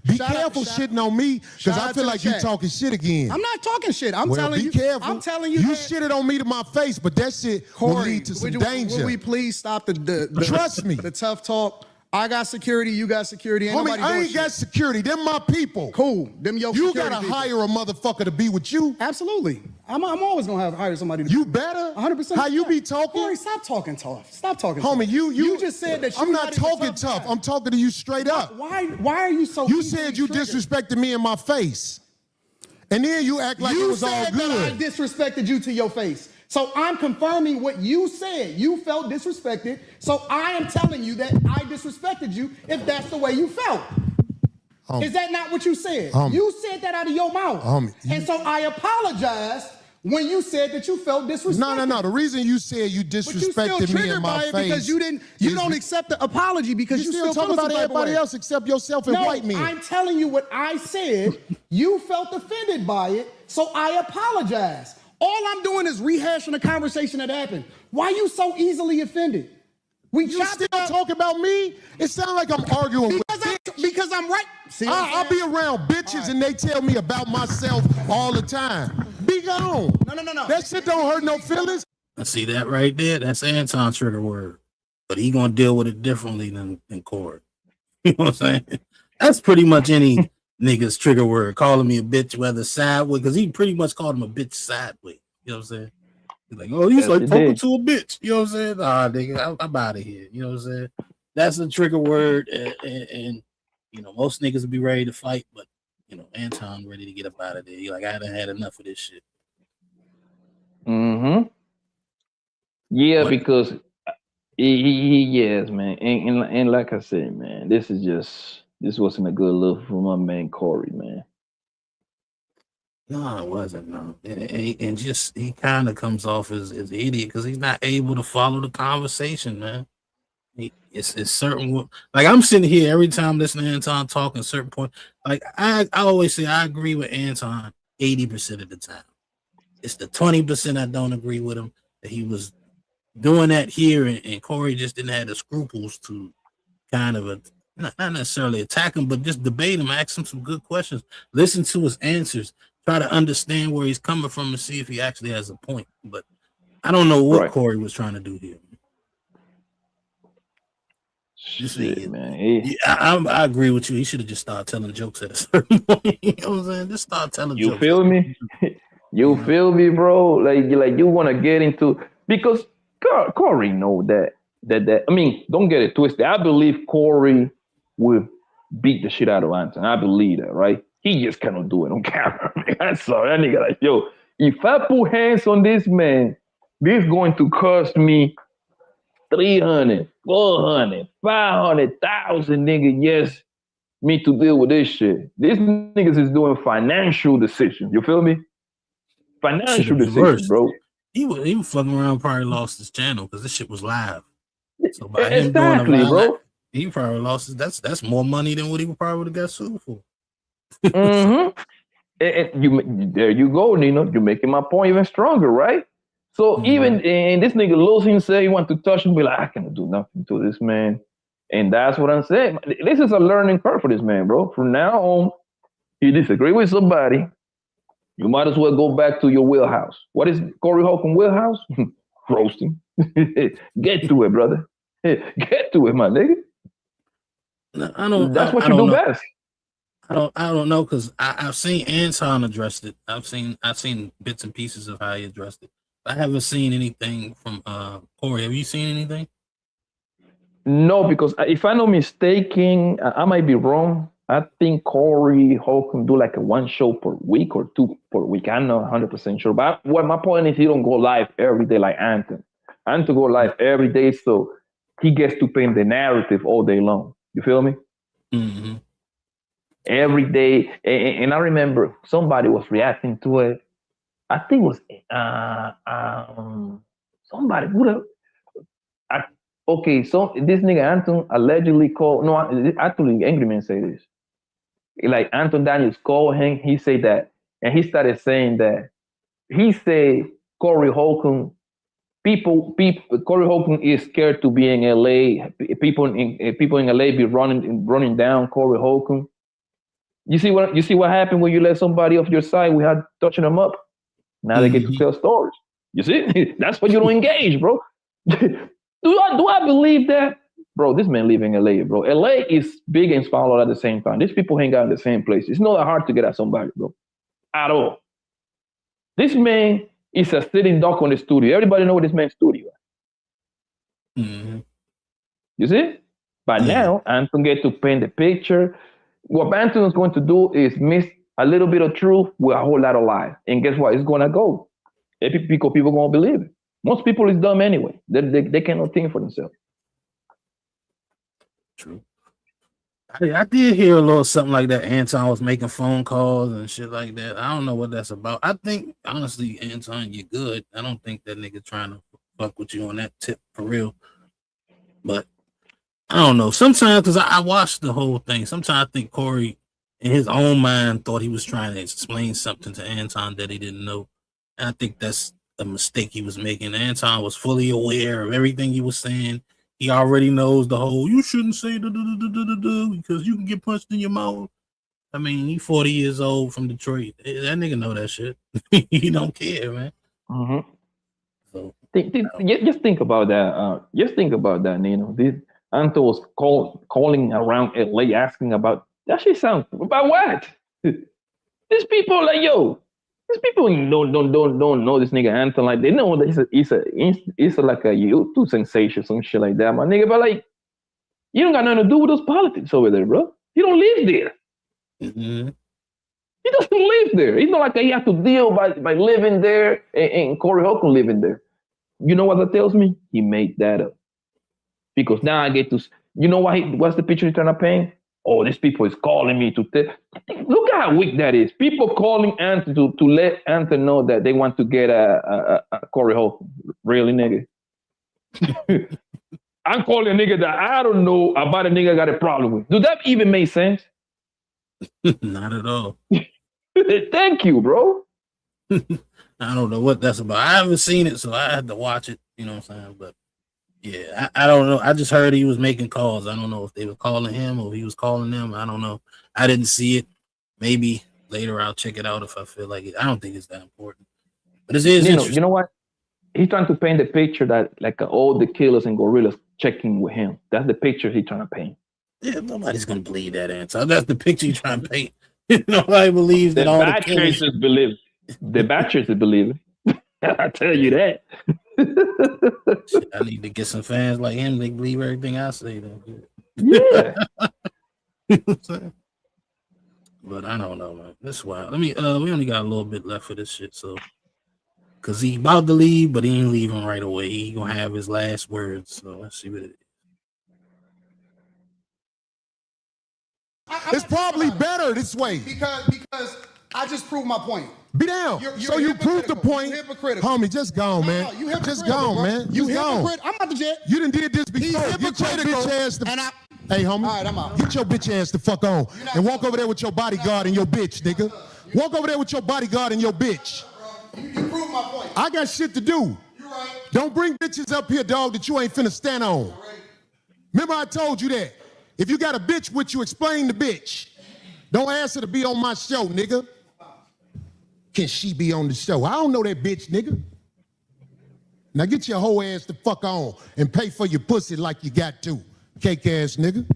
Be careful shitting on me, because I feel like you talking shit again. I'm not talking shit. I'm telling you. Be careful. I'm telling you. You shitted on me to my face, but that shit will lead to some danger. Will we please stop the Trust me. The tough talk? I got security. You got security. Ain't Homie, nobody I doing ain't got shit. security. Them my people. Cool. Them your You security gotta people. hire a motherfucker to be with you. Absolutely. I'm always gonna hire somebody to You better. 100%. How you be talking? Corey, stop talking tough. Stop talking Homie, tough. you just said that I'm not talking tough. I'm talking to you straight up. Why are you so You easily said you triggered? disrespected me in my face. And then you act like it was all You said that I good. disrespected you to your face. So I'm confirming what you said. You felt disrespected. So I am telling you that I disrespected you if that's the way you felt. Is that not what you said? You said that out of your mouth. And so I apologized when you said that you felt disrespected. No. The reason you said you disrespected me in my face because you don't accept the apology because you still talking feel about everybody else except yourself and white men. I'm telling you what I said. You felt offended by it, so I apologize. All I'm doing is rehashing a conversation that happened. Why are you so easily offended? You still talking about me? It sounds like I'm arguing because I'm right. See, I'll be around bitches and they tell me about myself all the time. Be gone. No. That shit don't hurt no feelings. I see that right there. That's Anton's trigger word, but he gonna deal with it differently than Corey. You know what I'm saying? That's pretty much any nigga's trigger word. Calling me a bitch, whether sideways, because he pretty much called him a bitch sideways. You know what I'm saying? He's like, oh, he's like talking to a bitch. You know what I'm saying? Nah, nigga, I'm out of here. You know what I'm saying? That's a trigger word, and most niggas will be ready to fight, but Anton ready to get up out of there. He like, I done had enough of this shit. Yeah, because yes, man, and like I said, man, this wasn't a good look for my man Corey, man. No, it wasn't. No, and just he kind of comes off as an idiot because he's not able to follow the conversation, man. It's certain, like I'm sitting here every time listening to Anton talk at a certain point. Like I always say, I agree with Anton 80% of the time. It's the 20% I don't agree with him, that he was doing that here, and Corey just didn't have the scruples to kind of not necessarily attack him, but just debate him, ask him some good questions, listen to his answers, try to understand where he's coming from and see if he actually has a point. But I don't know what Corey was trying to do here. Shit, man. I agree with you. He should have just started telling jokes at a certain point. You know what I'm saying? Just start telling jokes. You feel me? You feel me, bro? Like you want to get into, because Corey know that. I mean, don't get it twisted. I believe Corey will beat the shit out of Anton. I believe that, right? He just cannot do it on camera. That's all. That nigga like, yo, if I put hands on this man, this is going to cost me 300, 400, 500,000, nigga. Yes, me to deal with this shit. These niggas is doing financial decisions. You feel me? Financial decisions, bro. He was fucking around, probably lost his channel because this shit was live. So by exactly, him bro. He probably lost his. That's more money than what he probably would have got sued for. And there you go, Nino. You're making my point even stronger, right? So even and this nigga losing say he want to touch him, be like, I cannot do nothing to this man. And that's what I'm saying. This is a learning curve for this man, bro. From now on, you disagree with somebody, you might as well go back to your wheelhouse. What is Corey Holcomb wheelhouse? Roasting. Get to it, brother. Get to it, my nigga. I don't. That's what I you don't do know. best. I don't know because I've seen Anton address it. I've seen bits and pieces of how he addressed it. I haven't seen anything from Corey. Have you seen anything? No, because if I'm not mistaken, I might be wrong. I think Corey Holcomb do like a one show per week or two per week. I'm not 100% sure. But what my point is, he don't go live every day like Anton. Anton go live every day, so he gets to paint the narrative all day long. You feel me? Mm-hmm. Every day. And I remember somebody was reacting to it. I think it was somebody. Okay, so this nigga Anton allegedly called. No, actually, Angry Man say this. Like Anton Daniels called him. He said that, and he started saying that. He said Corey Holcomb. Corey Holcomb is scared to be in LA. People in LA be running down Corey Holcomb. You see what happened when you let somebody off your side without touching them up. Now they get to tell stories. You see, that's when you don't engage, bro. Do I believe that? Bro, this man live in LA, bro. LA is big and small all at the same time. These people hang out in the same place. It's not that hard to get at somebody, bro. At all. This man is a sitting duck on the studio. Everybody know what this man's studio is. Mm-hmm. You see? But now, Anton get to paint the picture. What Anton is going to do is mix a little bit of truth with a whole lot of lies. And guess what? It's going to go. Because people going to believe it. Most people is dumb anyway. They cannot think for themselves. True. I did hear a little something like that. Anton was making phone calls and shit like that. I don't know what that's about. I think, honestly, Anton, you're good. I don't think that nigga trying to fuck with you on that tip for real. But I don't know. Sometimes, because I watched the whole thing, sometimes I think Corey, in his own mind, thought he was trying to explain something to Anton that he didn't know. And I think that's a mistake he was making. Anton was fully aware of everything he was saying. He already knows the whole, you shouldn't say because you can get punched in your mouth. I mean, he 40 years old from Detroit. That nigga know that shit. He don't care, man. Mm-hmm. So, just think about that. Just think about that, Nino. This Anto was calling around LA asking about that shit sound about what? These people like, yo, these people don't know this nigga Anton. Like, they know that it's like a YouTube sensation, some shit like that, my nigga. But like, you don't got nothing to do with those politics over there, bro. You don't live there. mm-hmm. He doesn't live there. It's not like he has to deal by living there and Corey Holcomb living there. You know what that tells me? He made that up. Because now I get to, you know what's the picture he's trying to paint? Oh, these people is calling me to look at how weak that is. People calling Anton to let Anton know that they want to get a Corey Holcomb. Really, nigga? I'm calling a nigga that I don't know about a nigga I got a problem with. Does that even make sense? Not at all. Thank you, bro. I don't know what that's about. I haven't seen it, so I had to watch it. You know what I'm saying? But yeah, I don't know. I just heard he was making calls. I don't know if they were calling him or he was calling them. I don't know. I didn't see it. Maybe later I'll check it out if I feel like it. I don't think it's that important. But it is interesting. You know what? He's trying to paint the picture that like all the killers and gorillas checking with him. That's the picture he's trying to paint. Yeah, nobody's gonna believe that answer. That's the picture you're trying to paint. Nobody believes that all the killers believe. The bad chasers believe it. I tell you that. Shit, I need to get some fans like him. They believe everything I say. Then. Yeah. You know what I'm saying? But I don't know, man. That's wild. We only got a little bit left for this shit, so because he about to leave, but he ain't leaving right away. He gonna have his last words. So let's see what it is. It's probably better this way. Because I just proved my point. Be down. So you proved the point. Homie, just gone, man. No, you hypocritical, just gone, bro. man. You Just gone. hypocrite. I'm not the jet. You done did this before. He's Get your hypocritical, bitch ass and Hey, homie. All right, I'm out. Get your bitch ass the fuck on. And walk over there with your bodyguard and your bitch, nigga. Walk over there with your bodyguard and your bitch. You prove my point. I got shit to do. You're right. Don't bring bitches up here, dog, that you ain't finna stand on. Remember I told you that. If you got a bitch with you, explain the bitch. Don't ask her to be on my show, nigga. Can she be on the show? I don't know that bitch, nigga. Now get your whole ass the fuck on and pay for your pussy like you got to. Cake ass nigga.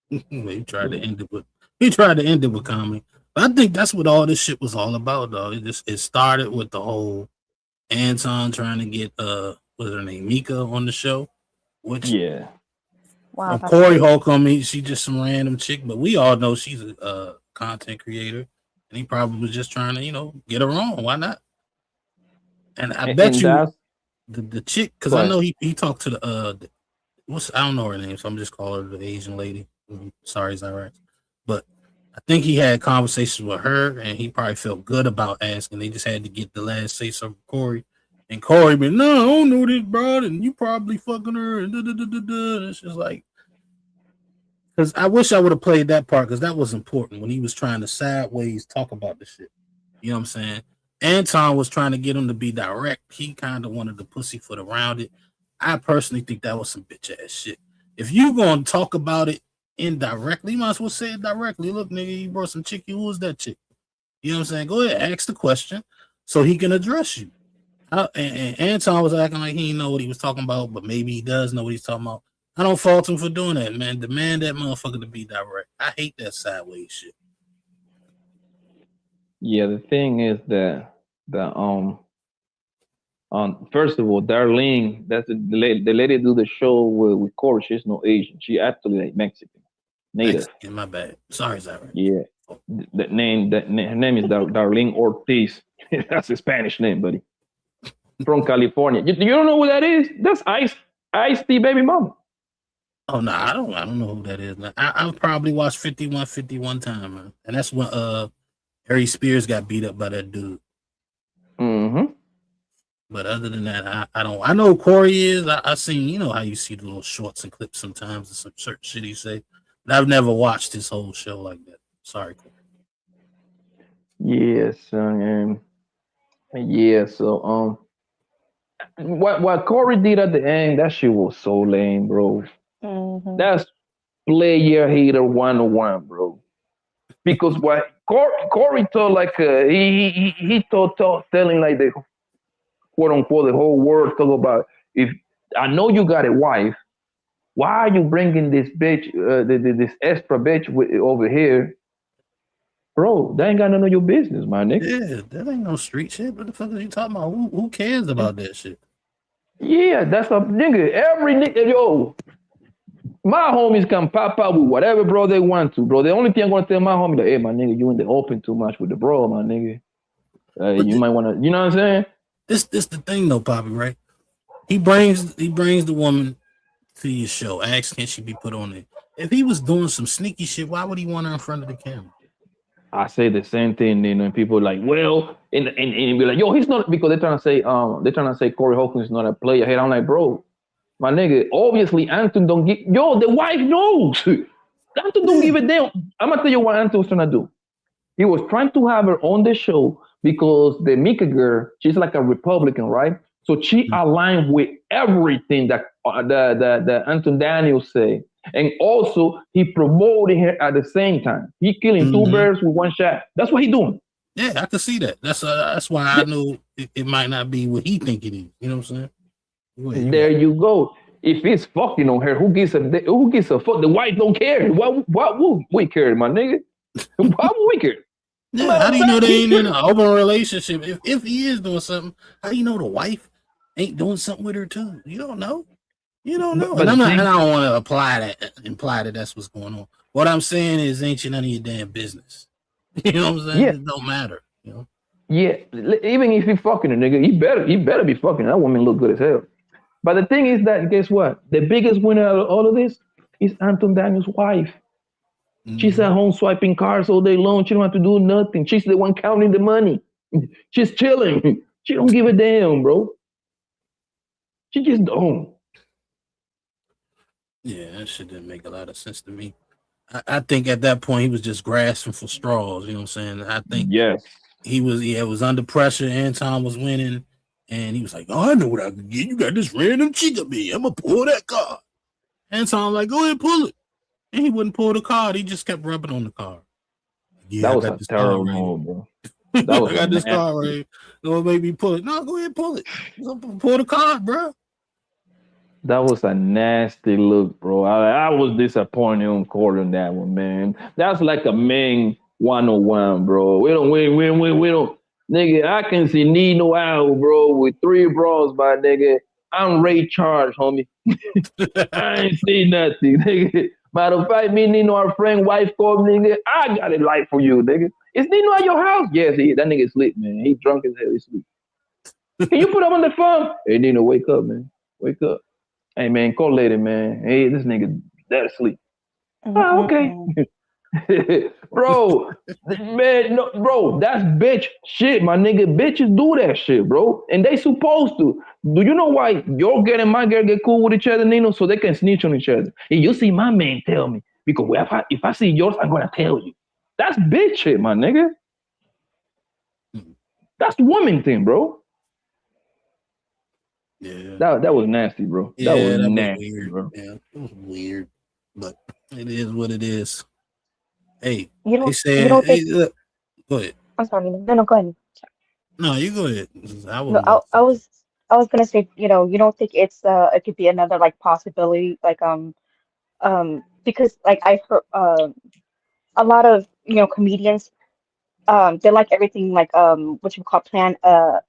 He tried to end it with comedy. But I think that's what all this shit was all about, though. It started with the whole Anton trying to get what's her name, Mika, on the show. Which Wow. Corey Holcomb, she just some random chick, but we all know she's a content creator, and he probably was just trying to, get her on. Why not? And I bet you the chick, because I know he talked to the I don't know her name, so I'm just calling her the Asian lady. Sorry, Zyrax. But I think he had conversations with her, and he probably felt good about asking. They just had to get the last say something from Corey. And Corey been, no, I don't know this, bro, and you probably fucking her, and And it's just like, because I wish I would have played that part, because that was important when he was trying to sideways talk about the shit. You know what I'm saying? Anton was trying to get him to be direct. He kind of wanted the pussyfoot around it. I personally think that was some bitch ass shit. If you gonna talk about it indirectly, you might as well say it directly. Look, nigga, you brought some chick. Who was that chick? You know what I'm saying? Go ahead, ask the question so he can address you. And Anton was acting like he didn't know what he was talking about, but maybe he does know what he's talking about. I don't fault him for doing that, man. Demand that motherfucker to be direct. I hate that sideways shit. Yeah, the thing is that first of all, Darlene, that's the lady do the show with Corey. She's no Asian. She actually like Mexican, native. Mexican, my bad. Sorry, Zyra. Yeah, her name is Darlene Ortiz. That's a Spanish name, buddy. From California. You don't know who that is? That's Ice-T baby mama. Oh no, I don't know who that is. I've probably watched 51 time, man. And that's when Harry Spears got beat up by that dude. Mm-hmm. But other than that, I don't. I know who Corey is. I seen, how you see the little shorts and clips sometimes and some certain shit he say. But I've never watched his whole show like that. Sorry, Corey. Yes, yeah. So what Corey did at the end, that shit was so lame, bro. Mm-hmm. That's player hater 101, bro. Because what Corey told, like he telling like the quote unquote the whole world, talk about, if I know you got a wife, why are you bringing this bitch, this extra bitch over here, bro? That ain't got none of your business, my nigga. Yeah, that ain't no street shit. What the fuck are you talking about? Who cares about that shit? Yeah, that's a nigga. Every nigga, yo. My homies can pop out with whatever bro they want to, bro. The only thing I'm gonna tell my homie, like, hey, my nigga, you in the open too much with the bro, my nigga. You might wanna, you know what I'm saying? This the thing though, Poppy, right? He brings the woman to your show, asks can she be put on it. If he was doing some sneaky shit, why would he want her in front of the camera? I say the same thing, and people are like, well, and be like, yo, he's not, because they're trying to say Corey Holcomb is not a player. Hey, I'm like, bro, my nigga, obviously Anton don't give, the wife knows. Anton don't give a damn. I'm gonna tell you what Anton was trying to do. He was trying to have her on the show because the Mika girl, she's like a Republican, right? So she aligned with everything that the Anton Daniels say. And also, he promoted her at the same time. He killing two birds with one shot. That's what he doing. Yeah, I can see that. That's why I knew it might not be what he think it is. You know what I'm saying? There you go. If it's fucking on her, who gives a fuck? The wife don't care. Why would we care, my nigga? Why would we care? Yeah, how do you know they ain't in an open relationship? If he is doing something, how do you know the wife ain't doing something with her too? You don't know. You don't know. And I don't want to imply that that's what's going on. What I'm saying is, ain't you none of your damn business. You know what I'm saying? Yeah. It don't matter. You know. Yeah, even if he fucking a nigga, he better be fucking. That woman look good as hell. But the thing is that, guess what? The biggest winner out of all of this is Anton Daniels' wife. She's at home swiping cars all day long. She don't have to do nothing. She's the one counting the money. She's chilling. She don't give a damn, bro. She just don't. Yeah, that shit didn't make a lot of sense to me. I think at that point he was just grasping for straws. You know what I'm saying? I think Yes. he was under pressure. Anton was winning, and he was like, "Oh, I know what I can get. You got this random chick of me. I'm gonna pull that card." Anton like, "Go ahead, pull it," and he wouldn't pull the card. He just kept rubbing on the card. Yeah, That I was got a this card terrible right. move, bro. I That was got this nasty. card right. Don't make me pull it. No, go ahead, pull it. Pull the card, bro. That was a nasty look, bro. I was disappointed on Corey on that one, man. That's like a main 101, bro. We don't. Nigga, I can see Nino out, bro, with 3 bras, my nigga. I'm Ray Charles, homie. I ain't see nothing, nigga. Matter of fact, me and Nino, our friend, wife called me, nigga. I got it light for you, nigga. Is Nino at your house? Yes, he. That nigga sleep, man. He drunk as hell. He sleep. Can you put him on the phone? Hey, Nino, wake up, man. Wake up. Hey man, call later, man. Hey, this nigga dead asleep. Oh, okay. Bro, man, no, bro, that's bitch shit, my nigga. Bitches do that shit, bro. And they supposed to. Do you know why your girl and my girl get cool with each other, Nino? So they can snitch on each other. And you see my man tell me. Because if I see yours, I'm gonna tell you. That's bitch shit, my nigga. That's woman thing, bro. Yeah. That was nasty, bro. Yeah, That was that was nasty, weird. bro. Yeah, it was weird, but it is what it is. Hey, You they don't you said, don't hey, think look, go ahead. I'm sorry, no, go ahead. No, you go ahead. I No, wasn't done. I was gonna say, you don't think it could be another like possibility, like because like I've heard a lot of comedians they like everything like what you call plan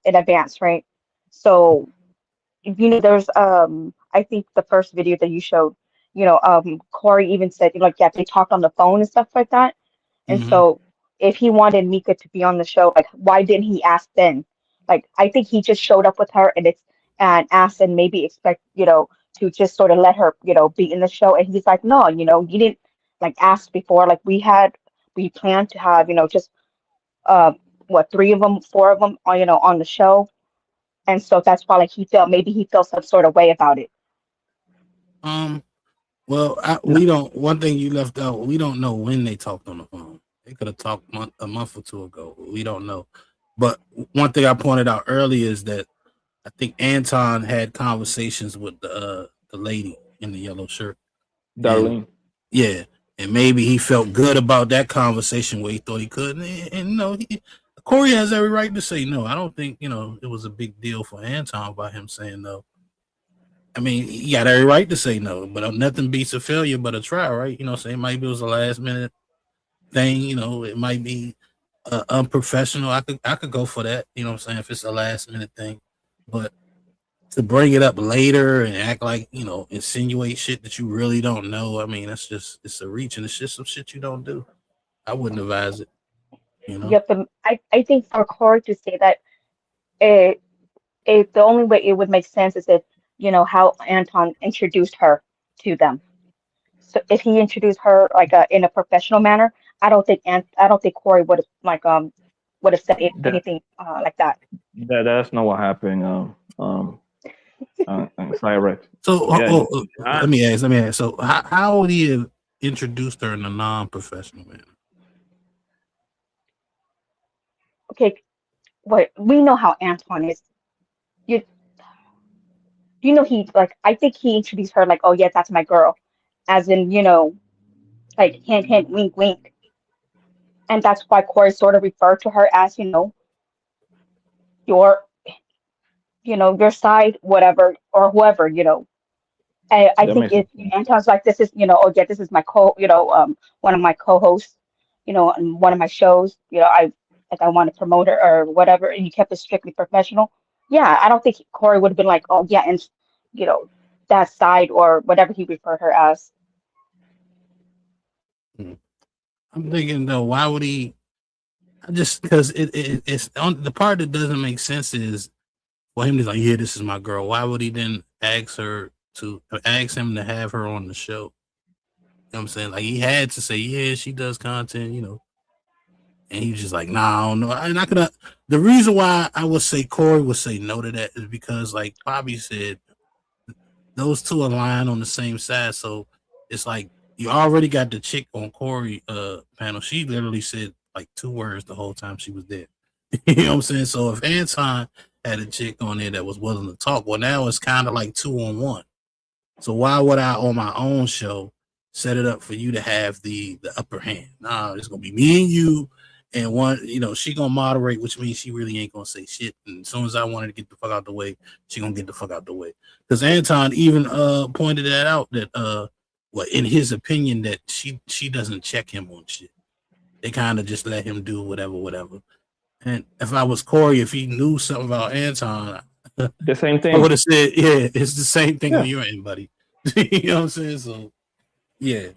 in advance, right? So there's I think the first video that you showed, Corey even said like yeah they talked on the phone and stuff like that. And Mm-hmm. so if he wanted Mika to be on the show, like why didn't he ask then? Like I think he just showed up with her and asked and maybe expect, to just sort of let her, be in the show. And he's like, no, you didn't like ask before. Like we planned to have, just uh what 3 of them, 4 of them on the show. And so that's why like maybe he felt some sort of way about it. Um. Well, No, we don't. One thing you left out, we don't know when they talked on the phone. They could have talked a month or two ago. We don't know. But one thing I pointed out earlier is that I think Anton had conversations with the lady in the yellow shirt, and Darlene. yeah, and maybe he felt good about that conversation where he thought he could, and Corey has every right to say no. I don't think it was a big deal for Anton by him saying no. I mean, he got every right to say no, but nothing beats a failure but a try, right? So maybe it was a last minute thing. It might be unprofessional. I could go for that. You know what I'm saying? If it's a last minute thing, but to bring it up later and act like insinuate shit that you really don't know. I mean, it's a reach, and it's just some shit you don't do. I wouldn't advise it. You know. Yep, I think for Corey to say that it, the only way it would make sense is if how Anton introduced her to them. So if he introduced her like in a professional manner, I don't think Corey would have said That, anything like that. that's not what happened. Cyrex. So Yeah, let me ask. So how would he have introduced her in a non-professional manner? Okay, what we know how Anton is. You he like I think he introduced her like, oh yeah, that's my girl, as in like hint hint wink wink, and that's why Corey sort of referred to her as your your side whatever or whoever I that think makes if sense. Anton's like this is oh yeah this is my one of my co-hosts on one of my shows I want to promote her or whatever and you kept it strictly professional. Yeah, I don't think Corey would have been like oh yeah and you know that side or whatever he referred her as. Hmm. I'm thinking though, why would he? Just because it's on the part that doesn't make sense is for him to like, yeah, this is my girl. Why would he then ask him to have her on the show? You know what I'm saying? Like he had to say, yeah, she does content, and he was just like, nah, I don't know. And I could the reason why I would say Corey would say no to that is because, like Bobby said, those two align on the same side. So it's like You already got the chick on Corey panel. She literally said like 2 words the whole time she was there. You know what I'm saying? So if Anton had a chick on there that was willing to talk, well, now it's kind of like 2-on-1. So why would I on my own show set it up for you to have the upper hand? Nah, it's gonna be me and you, and one, she gonna moderate, which means she really ain't gonna say shit. And as soon as I wanted to get the fuck out the way, she gonna get the fuck out the way. Because Anton even pointed that out that in his opinion that she doesn't check him on shit. They kind of just let him do whatever. And if I was Corey, if he knew something about Anton, The same thing. I would have said, yeah, it's the same thing on your end, buddy. You know what I'm saying? So, yeah.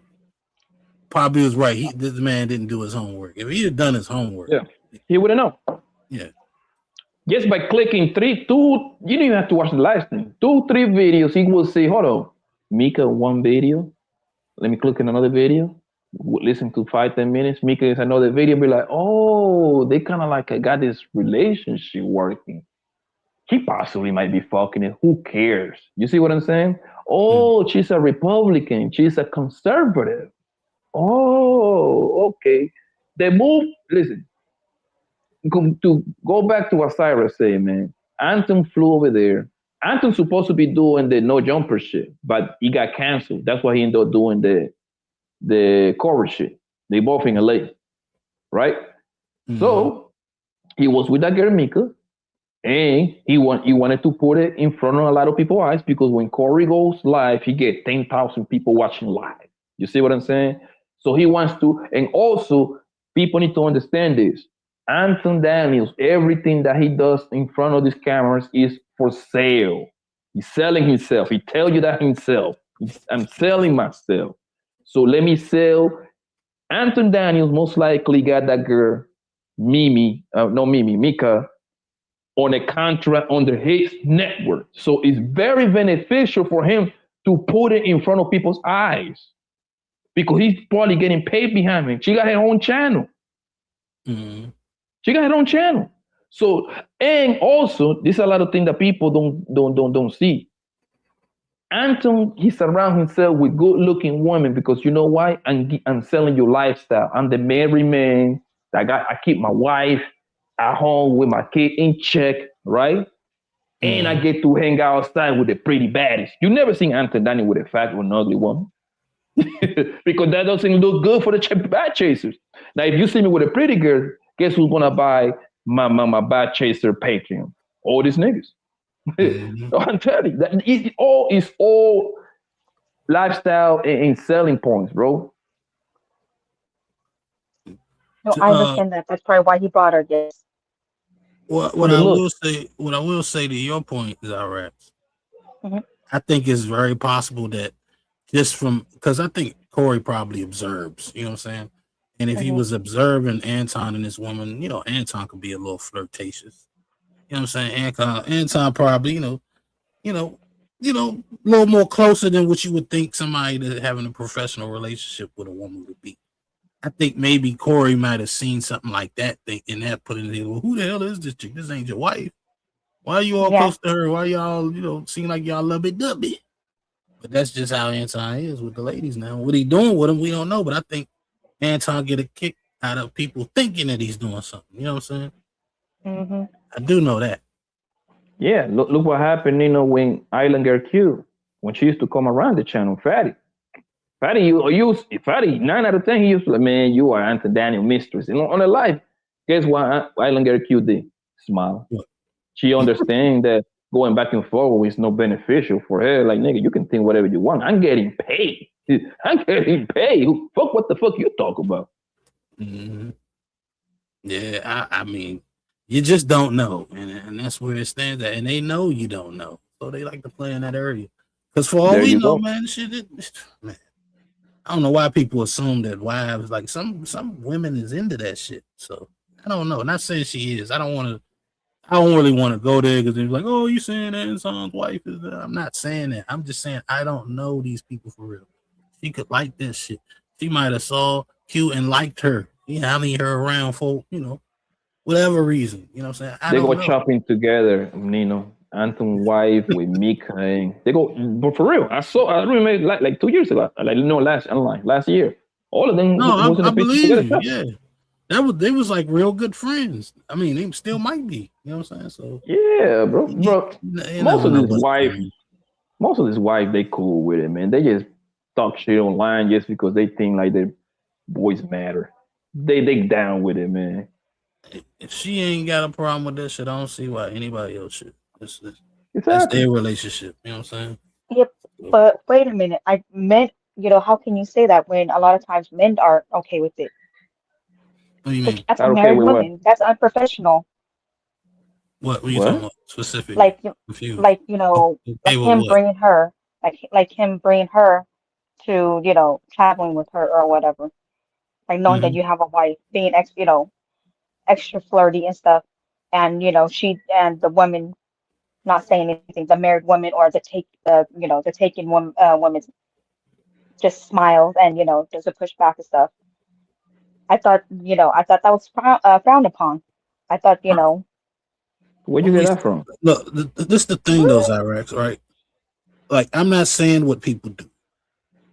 Probably was right. This man didn't do his homework. If he had done his homework, he wouldn't know. Yeah. Just by clicking 2, you don't even have to watch the live stream. 2, 3 videos, he will say, hold on, Mika, 1 video. Let me click on another video. Listen to 5-10 minutes. Mika is another video. Be like, oh, they kind of like got this relationship working. He possibly might be fucking it. Who cares? You see what I'm saying? Oh, she's a Republican. She's a conservative. Oh, okay. The move, listen, to go back to what Cyrus said, man. Anton flew over there. Anton's supposed to be doing the no jumper shit, but he got canceled. That's why he ended up doing the Corey shit. They both in LA, right? Mm-hmm. So he was with that girl Mika, and he wanted to put it in front of a lot of people's eyes, because when Corey goes live, he get 10,000 people watching live. You see what I'm saying? So he wants to, and also people need to understand this. Anton Daniels, everything that he does in front of these cameras is for sale. He's selling himself. He tells you that himself. I'm selling myself. So let me sell. Anton Daniels most likely got that girl, Mika, on a contract under his network. So it's very beneficial for him to put it in front of people's eyes, because he's probably getting paid behind him. She got her own channel. Mm-hmm. She got her own channel. So, and also, there's a lot of things that people don't see. Anton, he surrounds himself with good-looking women, because you know why? I'm selling your lifestyle. I'm the married man. I keep my wife at home with my kid in check, right? And I get to hang outside with the pretty baddies. You never seen Anton Daniels with a fat or an ugly woman. Because that doesn't look good for the bad chasers. Now, if you see me with a pretty girl, guess who's gonna buy my bad chaser Patreon? All these niggas. Mm-hmm. I'm telling you, that it's all lifestyle and selling points, bro. No, I understand that. That's probably why he brought her. Yes. What I will say to your point is, I think it's very possible that just from, because I think Corey probably observes, you know what I'm saying? And if he was observing Anton and this woman, Anton could be a little flirtatious. You know what I'm saying? Anton probably, a little more closer than what you would think somebody that having a professional relationship with a woman would be. I think maybe Corey might have seen something like that and that put it in. Well, who the hell is this chick? This ain't your wife. Why are you all close to her? Why y'all, seem like y'all lovey-dovey? But that's just how Anton is with the ladies now. What he doing with them, we don't know. But I think Anton get a kick out of people thinking that he's doing something. You know what I'm saying? Mm-hmm. I do know that. Yeah, look what happened, when Island Girl Q, when she used to come around the channel, Fatty, 9 out of 10, he used to like, man, you are Anton Daniels mistress. And on the live, guess what Island Girl Q did? Smile. What? She understands that going back and forward is no beneficial for her. Like, nigga, you can think whatever you want. I'm getting paid. Fuck what the fuck you talk about? Mm-hmm. Yeah, I mean, you just don't know. And that's where it stands at. And they know you don't know. So they like to play in that area. Because for all we know, man, man, I don't know why people assume that wives, like some women is into that shit. So I don't know. Not saying she is. I don't really want to go there because they're like, oh, you saying that Anton's wife is that? I'm not saying that. I'm just saying I don't know these people for real. She could like this shit. She might have saw Q and liked her. Yeah, I mean her around for, whatever reason. You know what I'm saying? They go shopping together, Nino. Anton wife with Mika. And they go, but for real, I remember like 2 years ago, like no last year. All of them No, was in I the picture together. believe you. Yeah, they was like real good friends. I mean, they still might be. You know what I'm saying? So Yeah, bro. you Most never of know these what's wives, going they cool with it, man. They just talk shit online just because they think like their boys matter. They down with it, man. on. If she ain't got a problem with that shit, I don't see why anybody else should. That's Exactly. their relationship. You know what I'm saying? Yep. But wait a minute. I meant, how can you say that when a lot of times men are okay with it? What do you mean? That's a Not okay married with what? woman. That's unprofessional. What are you talking What? about specifically? Like, Confused. Okay, like with him what? bringing her, like him bringing her to, traveling with her or whatever. Like knowing that Hmm. you have a wife, being extra flirty and stuff, and she and the woman not saying anything, the married woman or the taken woman just smiles and doesn't push back and stuff. I thought that was frowned upon. I thought, Where'd you When get we that from? look, this the thing, though, Zyrex, right? Like, I'm not saying what people do.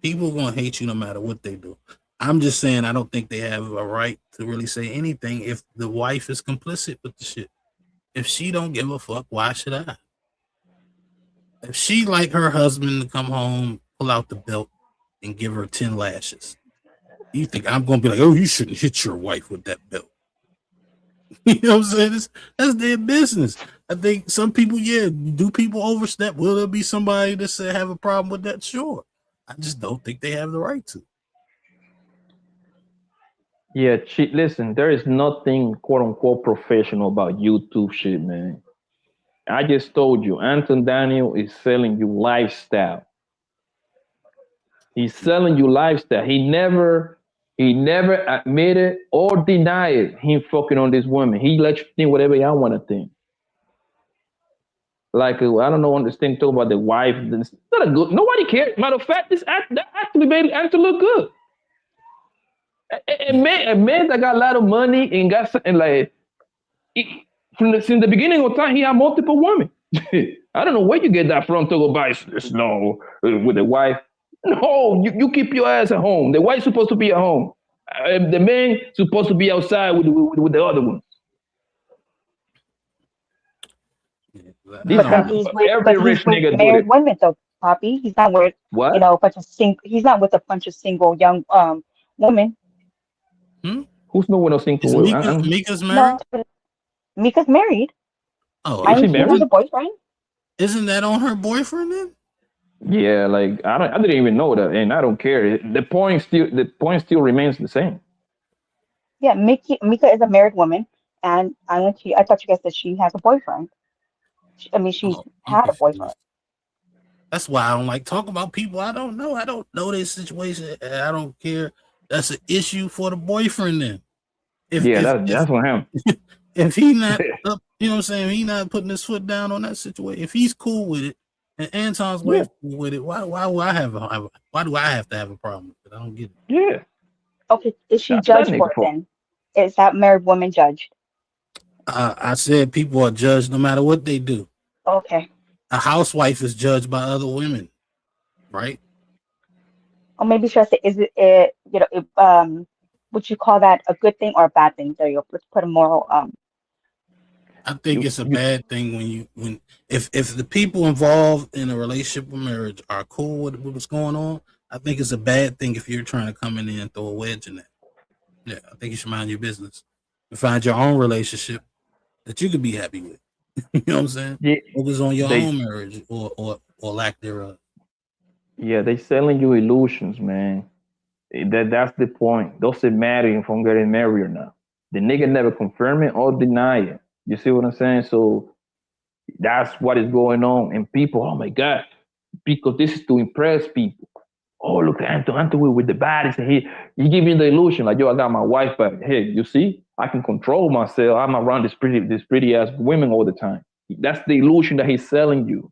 People gonna hate you no matter what they do. I'm just saying I don't think they have a right to really say anything if the wife is complicit with the shit. If she don't give a fuck, why should I? If she like her husband to come home, pull out the belt, and give her 10 lashes, you think I'm gonna be like, oh, you shouldn't hit your wife with that belt? You know what I'm saying? That's their business. I think some people, do people overstep? Will there be somebody that say have a problem with that? Sure. I just don't think they have the right to. Yeah, listen, there is nothing quote unquote professional about YouTube shit, man. I just told you, Anton Daniel is selling you lifestyle. He's selling you lifestyle. He never admitted or denied him fucking on this woman. He let you think whatever y'all want to think. Like I don't know, understand talk about the wife. It's not a good. Nobody cares. Matter of fact, that actually made Anton look good. A man that got a lot of money and got something like since the beginning of time, he had multiple women. I don't know where you get that from to go buy snow with the wife. No, you keep your ass at home. The wife's supposed to be at home. The man supposed to be outside with the other one. This but then happens. know. Every he's rich with nigga do married it. women though, Poppy. He's not with, What? a bunch of he's not with a bunch of single young women. Who's no one else Is single? Mika's married? No, Mika's married. Oh, Is she She has married? a boyfriend. isn't that on her boyfriend then? Yeah, like I didn't even know that, and I don't care. The point still remains the same. Yeah, Mika is a married woman, and I thought you guys said she has a boyfriend. She's Oh, I'm had a boyfriend. confused. That's why I don't like talking about people I don't know. I don't know their situation, and I don't care. That's an issue for the boyfriend then. If Yeah, if if that's on him. if he not up, you know what I'm saying, he not putting his foot down on that situation. If he's cool with it, and Anton's Yeah, wife cool with it, why do I why do I have to have a problem with it? I don't get it. yeah. Okay, is she That's that judged for nigga it fault. then? Is that married woman judged? I said people are judged no matter what they do. Okay. A housewife is judged by other women, right? Or maybe should I say, is would you call that a good thing or a bad thing? There you go. Let's put a moral. I think You, it's a you, bad thing when if the people involved in a relationship or marriage are cool with what's going on. I think it's a bad thing if you're trying to come in there and throw a wedge in that. Yeah, I think you should mind your business and find your own relationship that you could be happy with. You know what I'm saying? yeah, Focus on your they own marriage or lack thereof. yeah, they selling you illusions, man. That's the point. Doesn't matter if I'm getting married or not. The nigga never confirm it or deny it. You see what I'm saying? So that's what is going on. And people, oh my God, because this is to impress people. Oh, look at Anton with the bodies. And he give you the illusion like, yo, I got my wife back. Hey, you see, I can control myself. I'm around this pretty ass women all the time. That's the illusion that he's selling you.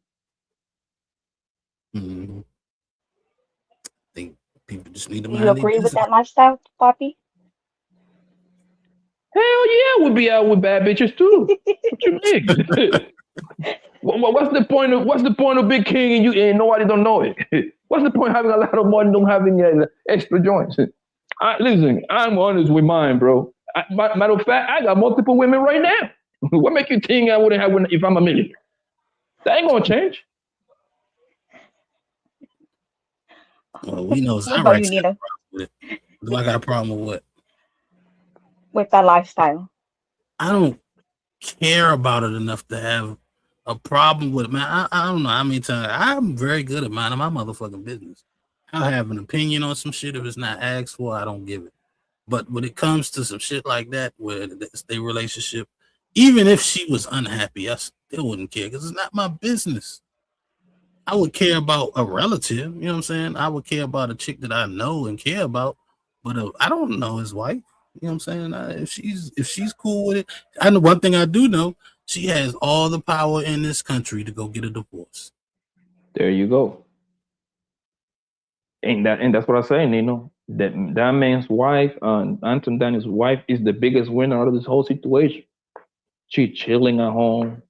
Mm-hmm. I think people just need to Do you mind their agree with business. that lifestyle, Poppy? Hell yeah, we'll be out with bad bitches too. What you mean? What's the point of Big King and you and nobody don't know it? What's the point of having a lot of money, don't having extra joints? Listen, I'm honest with mine, bro. Matter of fact, I got multiple women right now. What make you think I wouldn't have one if I'm a millionaire? That ain't gonna change. Well, we know What about you, Zyrex got a Nina, problem with it. Do I got a problem with what? with that lifestyle? I don't care about it enough to have a problem with it, man. I don't know how many times I'm very good at minding my motherfucking business. I'll have an opinion on some shit. If it's not asked for, I don't give it. But when it comes to some shit like that, where it's their relationship, even if she was unhappy, I still wouldn't care because it's not my business. I would care about a relative, you know what I'm saying? I would care about a chick that I know and care about, but I don't know his wife. You know what I'm saying? If she's cool with it, I know one thing I do know: she has all the power in this country to go get a divorce. There you go. And that's what I say, Nino. That man's wife, Anton Daniels' wife, is the biggest winner out of this whole situation. She chilling at home,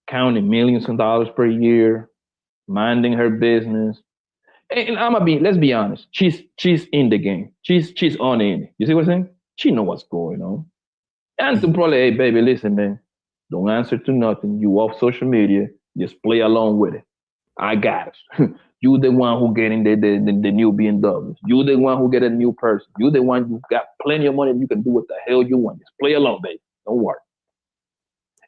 counting millions of dollars per year, minding her business. And let's be honest, she's in the game. She's on in. You see what I'm saying? She know what's going on. Anton probably, hey baby, listen, man, don't answer to nothing. You off social media, just play along with it. I got it. You the one who getting the new BMW. You the one who get a new person. You the one who got plenty of money. You can do what the hell you want. Just play along, baby. Don't worry.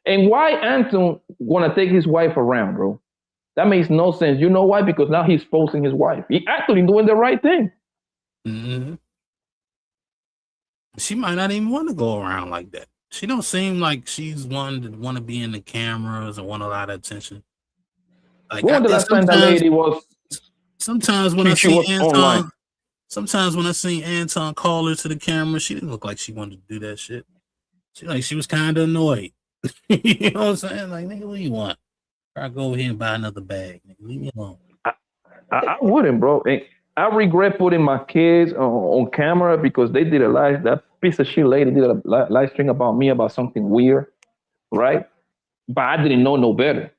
And why Anton wanna take his wife around, bro? That makes no sense. You know why? Because now he's posting his wife. He actually doing the right thing. Mm-hmm. She might not even want to go around like that. She don't seem like she's one that want to be in the cameras and want a lot of attention. Like When the last time that lady was? Sometimes when I she see was Anton, online. sometimes when I see Anton call her to the camera, she didn't look like she wanted to do that shit. She was kind of annoyed. You know what I'm saying? Like, nigga, what do you want? I go over here and buy another bag. Nigga, leave me alone. I wouldn't, bro. I regret putting my kids on camera because they did that piece of shit lady did a live stream about me about something weird, right? But I didn't know no better.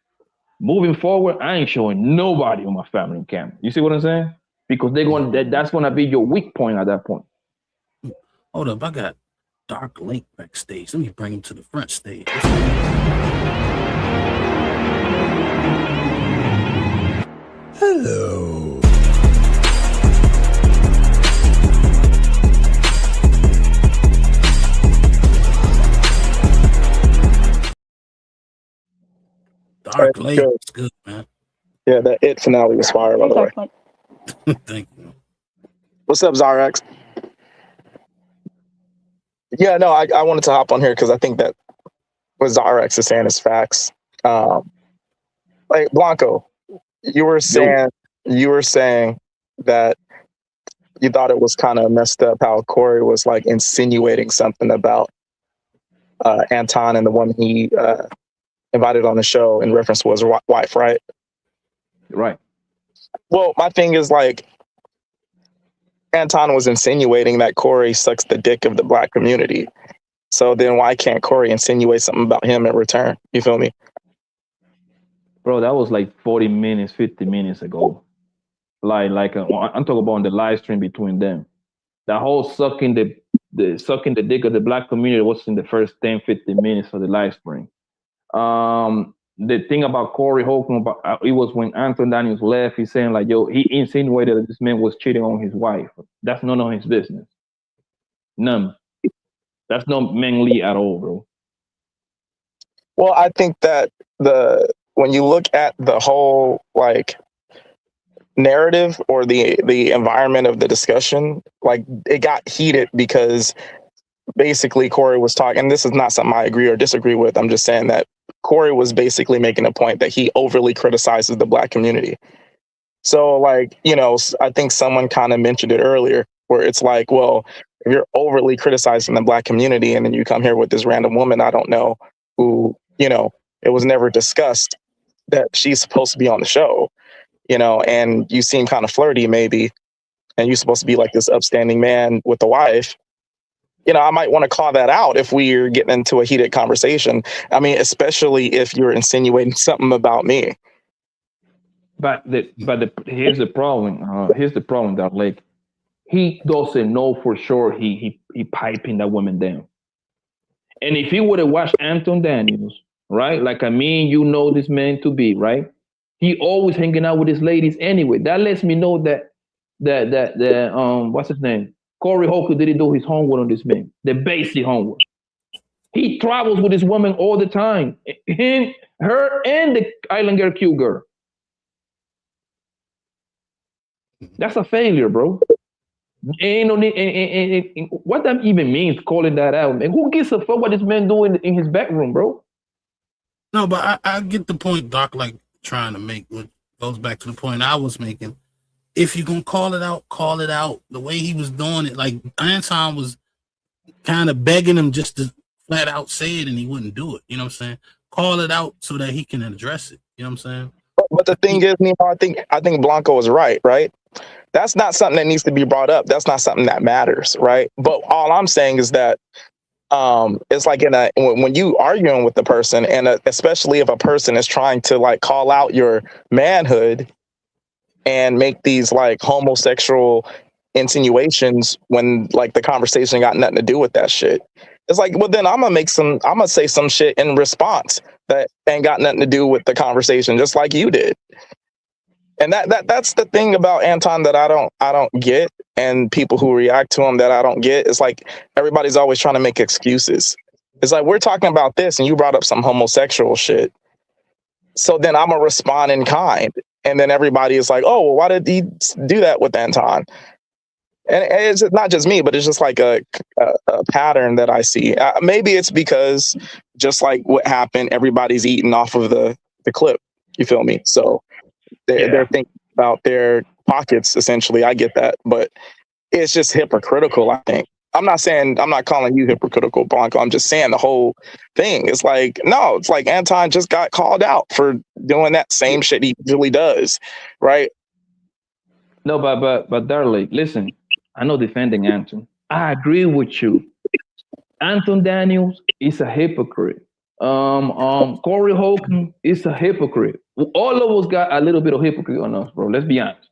Moving forward, I ain't showing nobody on my family camera. You see what I'm saying? Because that's gonna be your weak point at that point. Hold up, I got Dark Lake backstage. Let me bring him to the front stage. Hello. Dark Lake is good, man. Yeah, that It finale was fire, by the way. Thank you. What's up, Zyrex? Yeah, no, I wanted to hop on here because I think that what Zyrex is saying is facts. Like Blanco, you were saying that you thought it was kind of messed up how Corey was like insinuating something about Anton and the woman he invited on the show in reference to his wife, right? Right. Well, my thing is like Anton was insinuating that Corey sucks the dick of the black community. So then why can't Corey insinuate something about him in return? You feel me? Bro, that was like 40 minutes, 50 minutes ago. I'm talking about the live stream between them. That whole sucking the dick of the black community was in the first 10, 15 minutes of the live stream. The thing about Corey Holcomb, it was when Anton Daniels left, he's saying like, yo, he insinuated that this man was cheating on his wife. That's none of his business. None. That's not manly at all, bro. Well, I think that when you look at the whole like narrative or the environment of the discussion, like it got heated because basically Corey was talking, and this is not something I agree or disagree with. I'm just saying that Corey was basically making a point that he overly criticizes the black community. So like, you know, I think someone kind of mentioned it earlier where it's like, well, if you're overly criticizing the black community and then you come here with this random woman, I don't know who, you know, it was never discussed that she's supposed to be on the show, you know, and you seem kind of flirty maybe, and you're supposed to be like this upstanding man with a wife. I might want to call that out if we're getting into a heated conversation. I mean, especially if you're insinuating something about me. But here's the problem. Here's the problem, that like he doesn't know for sure he piping that woman down. And if he would have watched Anton Daniels, right? Like I mean, you know this man to be, right? He always hanging out with his ladies anyway. That lets me know that what's his name? Corey Holcomb didn't do his homework on this man. The basic homework. He travels with his woman all the time. Him, her, and the island girl, cute girl. That's a failure, bro. Ain't no need, and what that even means, calling that out. And who gives a fuck what this man doing in his bedroom, bro? No, but I get the point Doc like trying to make, what goes back to the point I was making. If you're gonna call it out, call it out. The way he was doing it, like Anton was kind of begging him just to flat out say it, and he wouldn't do it. You know what I'm saying? Call it out so that he can address it. You know what I'm saying? But the thing is, I think Blanco is right? That's not something that needs to be brought up. That's not something that matters, right? But all I'm saying is that it's like when you arguing with the person, and especially if a person is trying to like call out your manhood and make these like homosexual insinuations when like the conversation got nothing to do with that shit. It's like, well, then I'm gonna say some shit in response that ain't got nothing to do with the conversation, just like you did. And that's the thing about Anton that I don't get, and people who react to him that I don't get. It's like everybody's always trying to make excuses. It's like, we're talking about this and you brought up some homosexual shit, so then I'm gonna respond in kind, and then everybody is like, oh, well, why did he do that with Anton? And it's not just me, but it's just like a pattern that I see. Maybe it's because just like what happened, everybody's eating off of the clip. You feel me? So they're thinking about their pockets, essentially. I get that, but it's just hypocritical, I think. I'm not calling you hypocritical, Blanco. I'm just saying the whole thing. It's like, no, it's like Anton just got called out for doing that same shit he usually does, right? No, but darling, listen, I'm not defending Anton. I agree with you. Anton Daniels is a hypocrite. Corey Holcomb is a hypocrite. All of us got a little bit of hypocrite on us, bro. Let's be honest.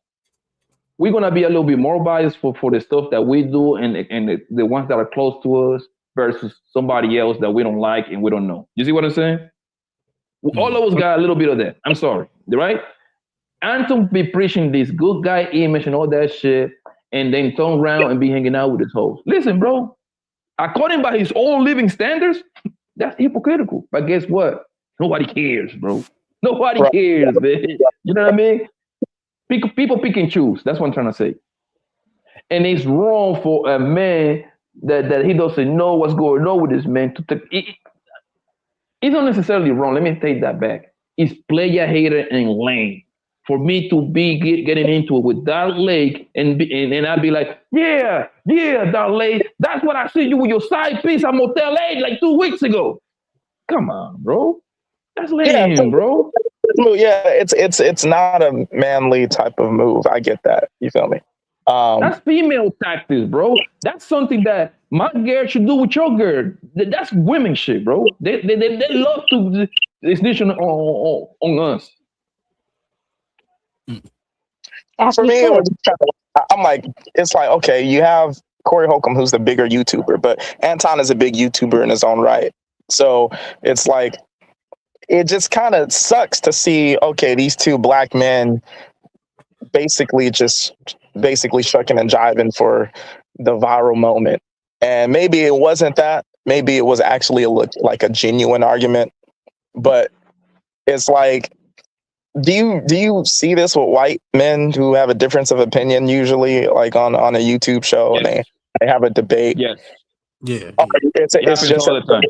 We're gonna be a little bit more biased for the stuff that we do and the ones that are close to us versus somebody else that we don't like and we don't know. You see what I'm saying? All of us got a little bit of that. I'm sorry, right? Anton be preaching this good guy image and all that shit, and then turn around and be hanging out with his hoes. Listen, bro, according by his own living standards, that's hypocritical. But guess what? Nobody cares, bro. Nobody cares, man. You know what I mean? People pick and choose. That's what I'm trying to say. And it's wrong for a man that he doesn't know what's going on with this man. It's not necessarily wrong. Let me take that back. It's player hater and lame. For me to be getting into it with that Lake and I'd be like, yeah, that Lake. That's what I see you with your side piece at Motel 8 like 2 weeks ago. Come on, bro. That's lame, bro. Yeah, it's not a manly type of move. I get that. You feel me? That's female tactics, bro. That's something that my girl should do with your girl. That's women shit, bro. They love to snitch on us. For me, I'm like, it's like, okay, you have Corey Holcomb, who's the bigger YouTuber, but Anton is a big YouTuber in his own right. So it's like, it just kind of sucks to see, okay, these two black men basically shucking and jiving for the viral moment. And maybe it wasn't that. Maybe it was actually like a genuine argument. But it's like, do you see this with white men who have a difference of opinion usually, like on a YouTube show, yes, and they have a debate? Yes. Yeah. It's just all the time.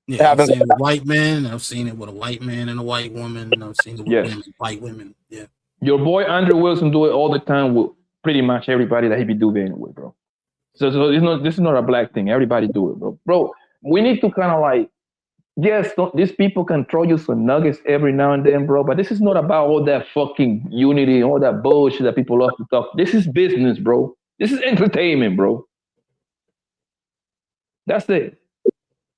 Yeah, I've seen it with white men. I've seen it with a white man and a white woman. And I've seen it with women, white women. Yeah. Your boy Andrew Wilson do it all the time with pretty much everybody that he be doing with, bro. So this is not a black thing. Everybody do it, bro. Bro, we need to kind of like, yes, these people can throw you some nuggets every now and then, bro. But this is not about all that fucking unity, all that bullshit that people love to talk. This is business, bro. This is entertainment, bro. That's it.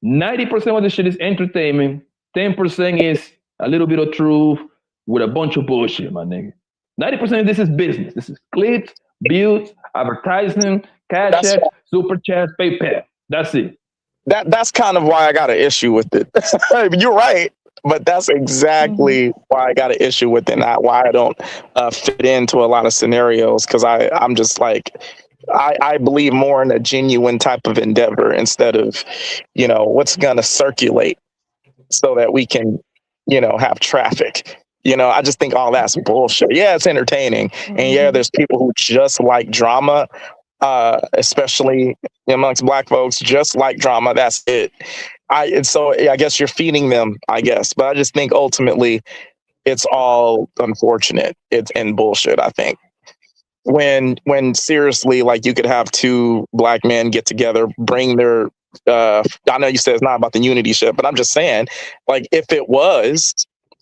90% of the shit is entertainment. 10% is a little bit of truth with a bunch of bullshit, my nigga. 90% of this is business. This is clicks, views, advertising, cash That's apps, super chats, PayPal. That's it. that's kind of why I got an issue with it. You're right, but that's Mhm. exactly why I got an issue with it. Not why I don't fit into a lot of scenarios, because I'm just like I believe more in a genuine type of endeavor instead of what's gonna circulate so that we can have traffic. I just think all that's bullshit. Yeah, it's entertaining, and yeah, Mhm. there's people who just like drama, especially amongst black folks, just like drama. That's it. And so yeah, I guess you're feeding them, I guess. But I just think ultimately it's all unfortunate. It's and bullshit, I think. When seriously, like, you could have two black men get together, bring their I know you said it's not about the unity shit, but I'm just saying, like, if it was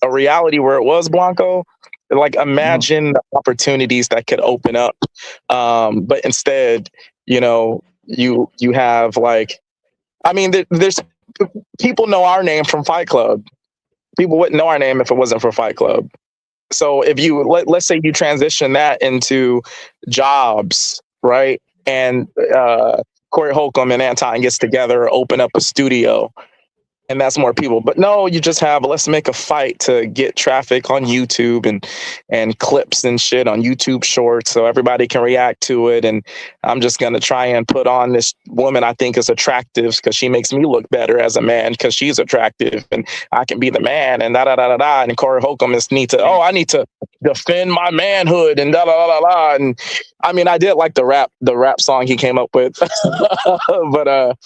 a reality where it was Blanco, like, Mhm. imagine the opportunities that could open up. But instead, you have, like, I mean, there's people know our name from Fight Club. People wouldn't know our name if it wasn't for Fight Club. So if you let's say you transition that into jobs, right? And Corey Holcomb and Anton gets together, open up a studio, and that's more people. But no, you just have, let's make a fight to get traffic on YouTube and clips and shit on YouTube Shorts so everybody can react to it. And I'm just gonna try and put on this woman I think is attractive because she makes me look better as a man because she's attractive, and I can be the man, and da da da da da. And Corey Holcomb I need to defend my manhood and da da da da da. And I mean, I did like the rap song he came up with, but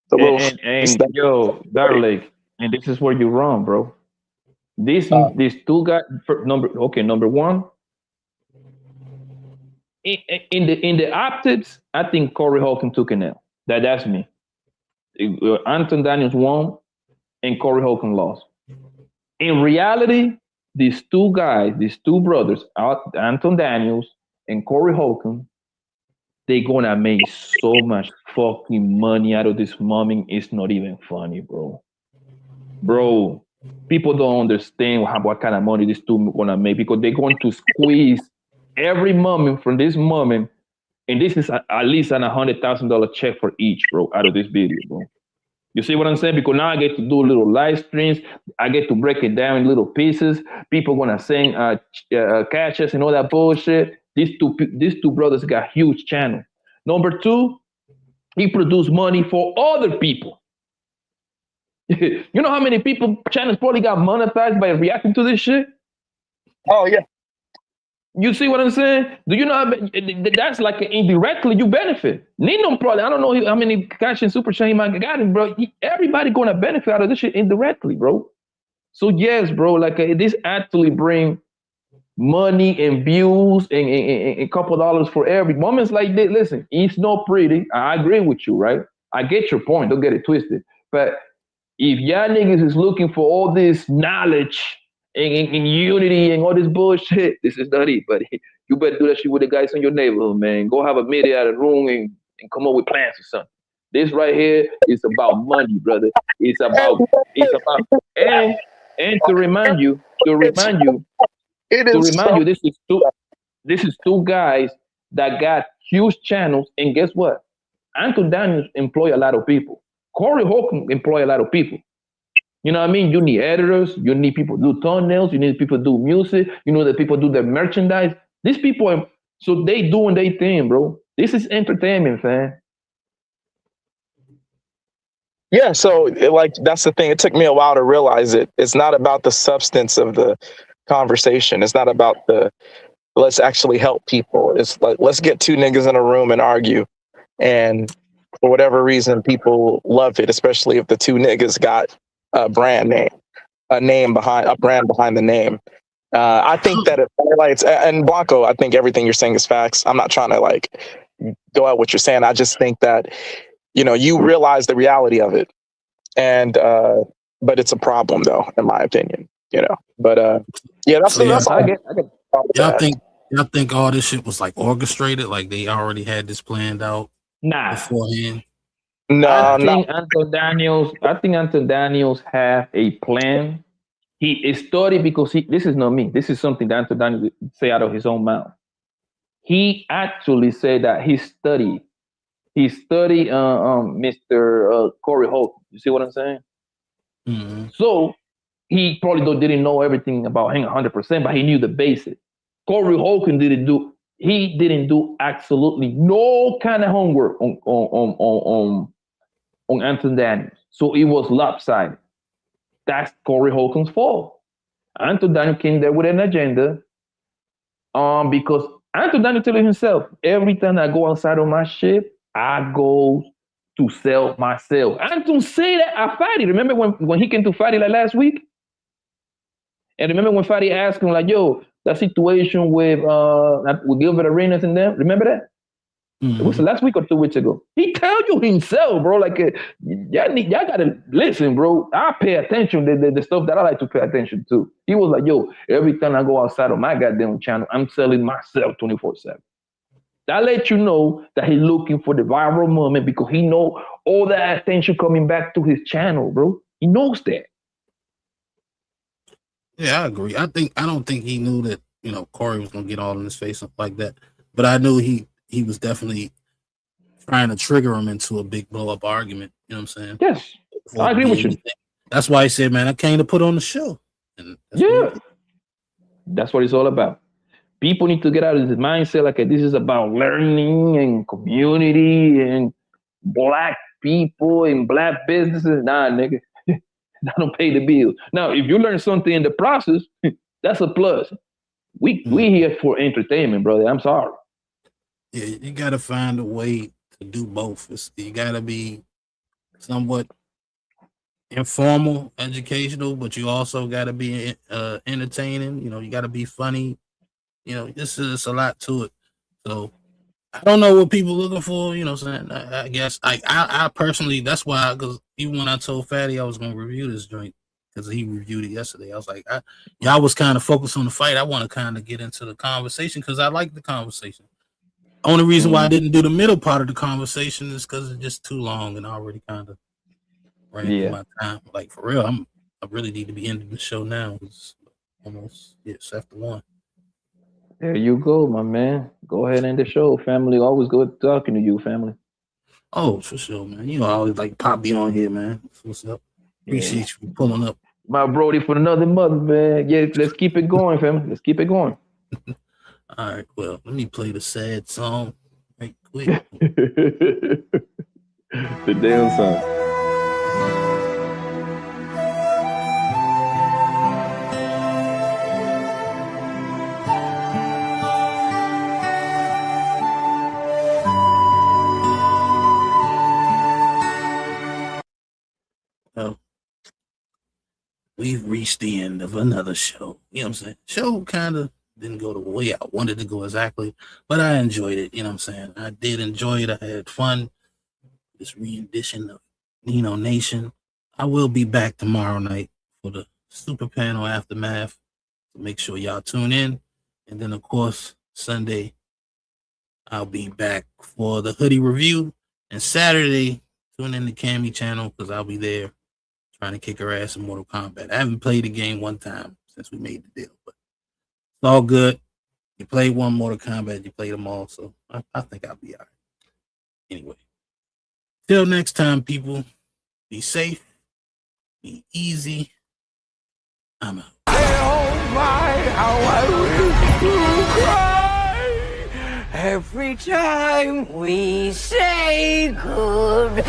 the little And yo, Darley, and this is where you're wrong, bro. These two guys. Number one, in the optics, I think Corey Holcomb took an L. That's me. Anton Daniels won, and Corey Holcomb lost. In reality, these two guys, these two brothers, Anton Daniels and Corey Holcomb, they gonna make so much fucking money out of this moment. It's not even funny, bro. Bro, people don't understand what kind of money these two gonna make because they're going to squeeze every moment from this moment, and this is at least an $100,000 check for each, bro, out of this video, bro. You see what I'm saying? Because now I get to do little live streams. I get to break it down in little pieces. People gonna sing catches and all that bullshit. These two brothers got huge channel. Number two, he produced money for other people. You know how many people channels probably got monetized by reacting to this shit? Oh yeah. You see what I'm saying? Do you know that's like indirectly you benefit? Nino probably, I don't know how many cash and super chat he might have gotten, bro. Everybody gonna benefit out of this shit indirectly, bro. So yes, bro, like this actually bring money and views and a couple dollars for every moments like this. Listen, it's not pretty. I agree with you, right? I get your point. Don't get it twisted. But if y'all niggas is looking for all this knowledge and unity and all this bullshit, this is not it, buddy. You better do that shit with the guys in your neighborhood, man. Go have a meeting out of the room and come up with plans or something. This right here is about money, brother. It's about and to remind you, It is so. this is two guys that got huge channels, and guess what? Anton Daniels employ a lot of people. Corey Holcomb employ a lot of people. You know what I mean? You need editors, you need people to do thumbnails, you need people to do music, you know that people do their merchandise. These people are so they doing their thing, bro. This is entertainment, fam. Yeah, so like that's the thing. It took me a while to realize it. It's not about the substance of the conversation. It's not about the let's actually help people. It's like let's get two niggas in a room and argue. And for whatever reason, people love it, especially if the two niggas got a brand name, a brand behind the name. I think that it highlights, and Blanco, I think everything you're saying is facts. I'm not trying to like go at what you're saying. I just think that, you realize the reality of it. And, but it's a problem though, in my opinion, but, yeah, that's So, yeah, that's all. I get y'all think all this shit was like orchestrated, like they already had this planned out nah. beforehand? No, I not think Anton Daniels have a plan. He is studied because this is not me. This is something that Anton Daniels say out of his own mouth. He actually said that he studied. He studied Mr. Corey Holt. You see what I'm saying? Mm-hmm. So he probably didn't know everything about him 100%, but he knew the basics. Corey Holcomb didn't do absolutely no kind of homework on Anton Daniels. So it was lopsided. That's Corey Holcomb's fault. Anton Daniels came there with an agenda. Because Anton Daniels telling himself, every time I go outside on my ship, I go to sell myself. Anton say that at Fadi. Remember when he came to Fadi like last week? And remember when Fadi asked him, like, yo, that situation with Gilbert Arenas and them, remember that? It was last week or 2 weeks ago. He tell you himself, bro. Like, y'all gotta listen, bro. I pay attention to the stuff that I like to pay attention to. He was like, yo, every time I go outside of my goddamn channel, I'm selling myself 24/7. That let you know that he's looking for the viral moment because he know all that attention coming back to his channel, bro. He knows that. Yeah, I agree. I don't think he knew that, Corey was gonna get all in his face like that. But I knew he was definitely trying to trigger him into a big blow up argument. You know what I'm saying? Yes, I agree with you. That's why he said, man, I came to put on the show. And that's what it's all about. People need to get out of this mindset like this is about learning and community and black people and black businesses. Nah, nigga. I don't pay the bills. Now, if you learn something in the process, that's a plus. We here for entertainment, brother. I'm sorry. Yeah, you got to find a way to do both. You got to be somewhat informal, educational, but you also got to be entertaining. You got to be funny. This is a lot to it. So I don't know what people looking for. You know what I'm saying? I guess I personally, that's why, because even when I told Fatty I was going to review this joint, because he reviewed it yesterday, I was like, I was kind of focused on the fight. I want to kind of get into the conversation because I like the conversation. Only reason why I didn't do the middle part of the conversation is because it's just too long and I already kind of ran through my time. Like, for real, I really need to be ending the show now. It's almost, it's after 1. There you go, my man. Go ahead and end the show, family. Always good talking to you, family. Oh, for sure, man. I always like pop me on here, man. What's up? Appreciate you pulling up. My Brody for another month, man. Yeah, let's keep it going, family. Let's keep it going. All right, well, let me play the sad song right quick. The damn song. Well, we've reached the end of another show. You know what I'm saying? Show kind of didn't go the way I wanted to go exactly, but I enjoyed it. You know what I'm saying? I did enjoy it. I had fun. This rendition of Nation. I will be back tomorrow night for the Super Panel Aftermath. So make sure y'all tune in. And then, of course, Sunday, I'll be back for the hoodie review. And Saturday, tune in the Cammy channel because I'll be there trying to kick her ass in Mortal Kombat. I haven't played the game one time since we made the deal, but it's all good. You play one Mortal Kombat, you play them all, so I think I'll be all right. Anyway, till next time, people, be safe, be easy. I'm out. Oh my, how I wish to cry every time we say goodbye.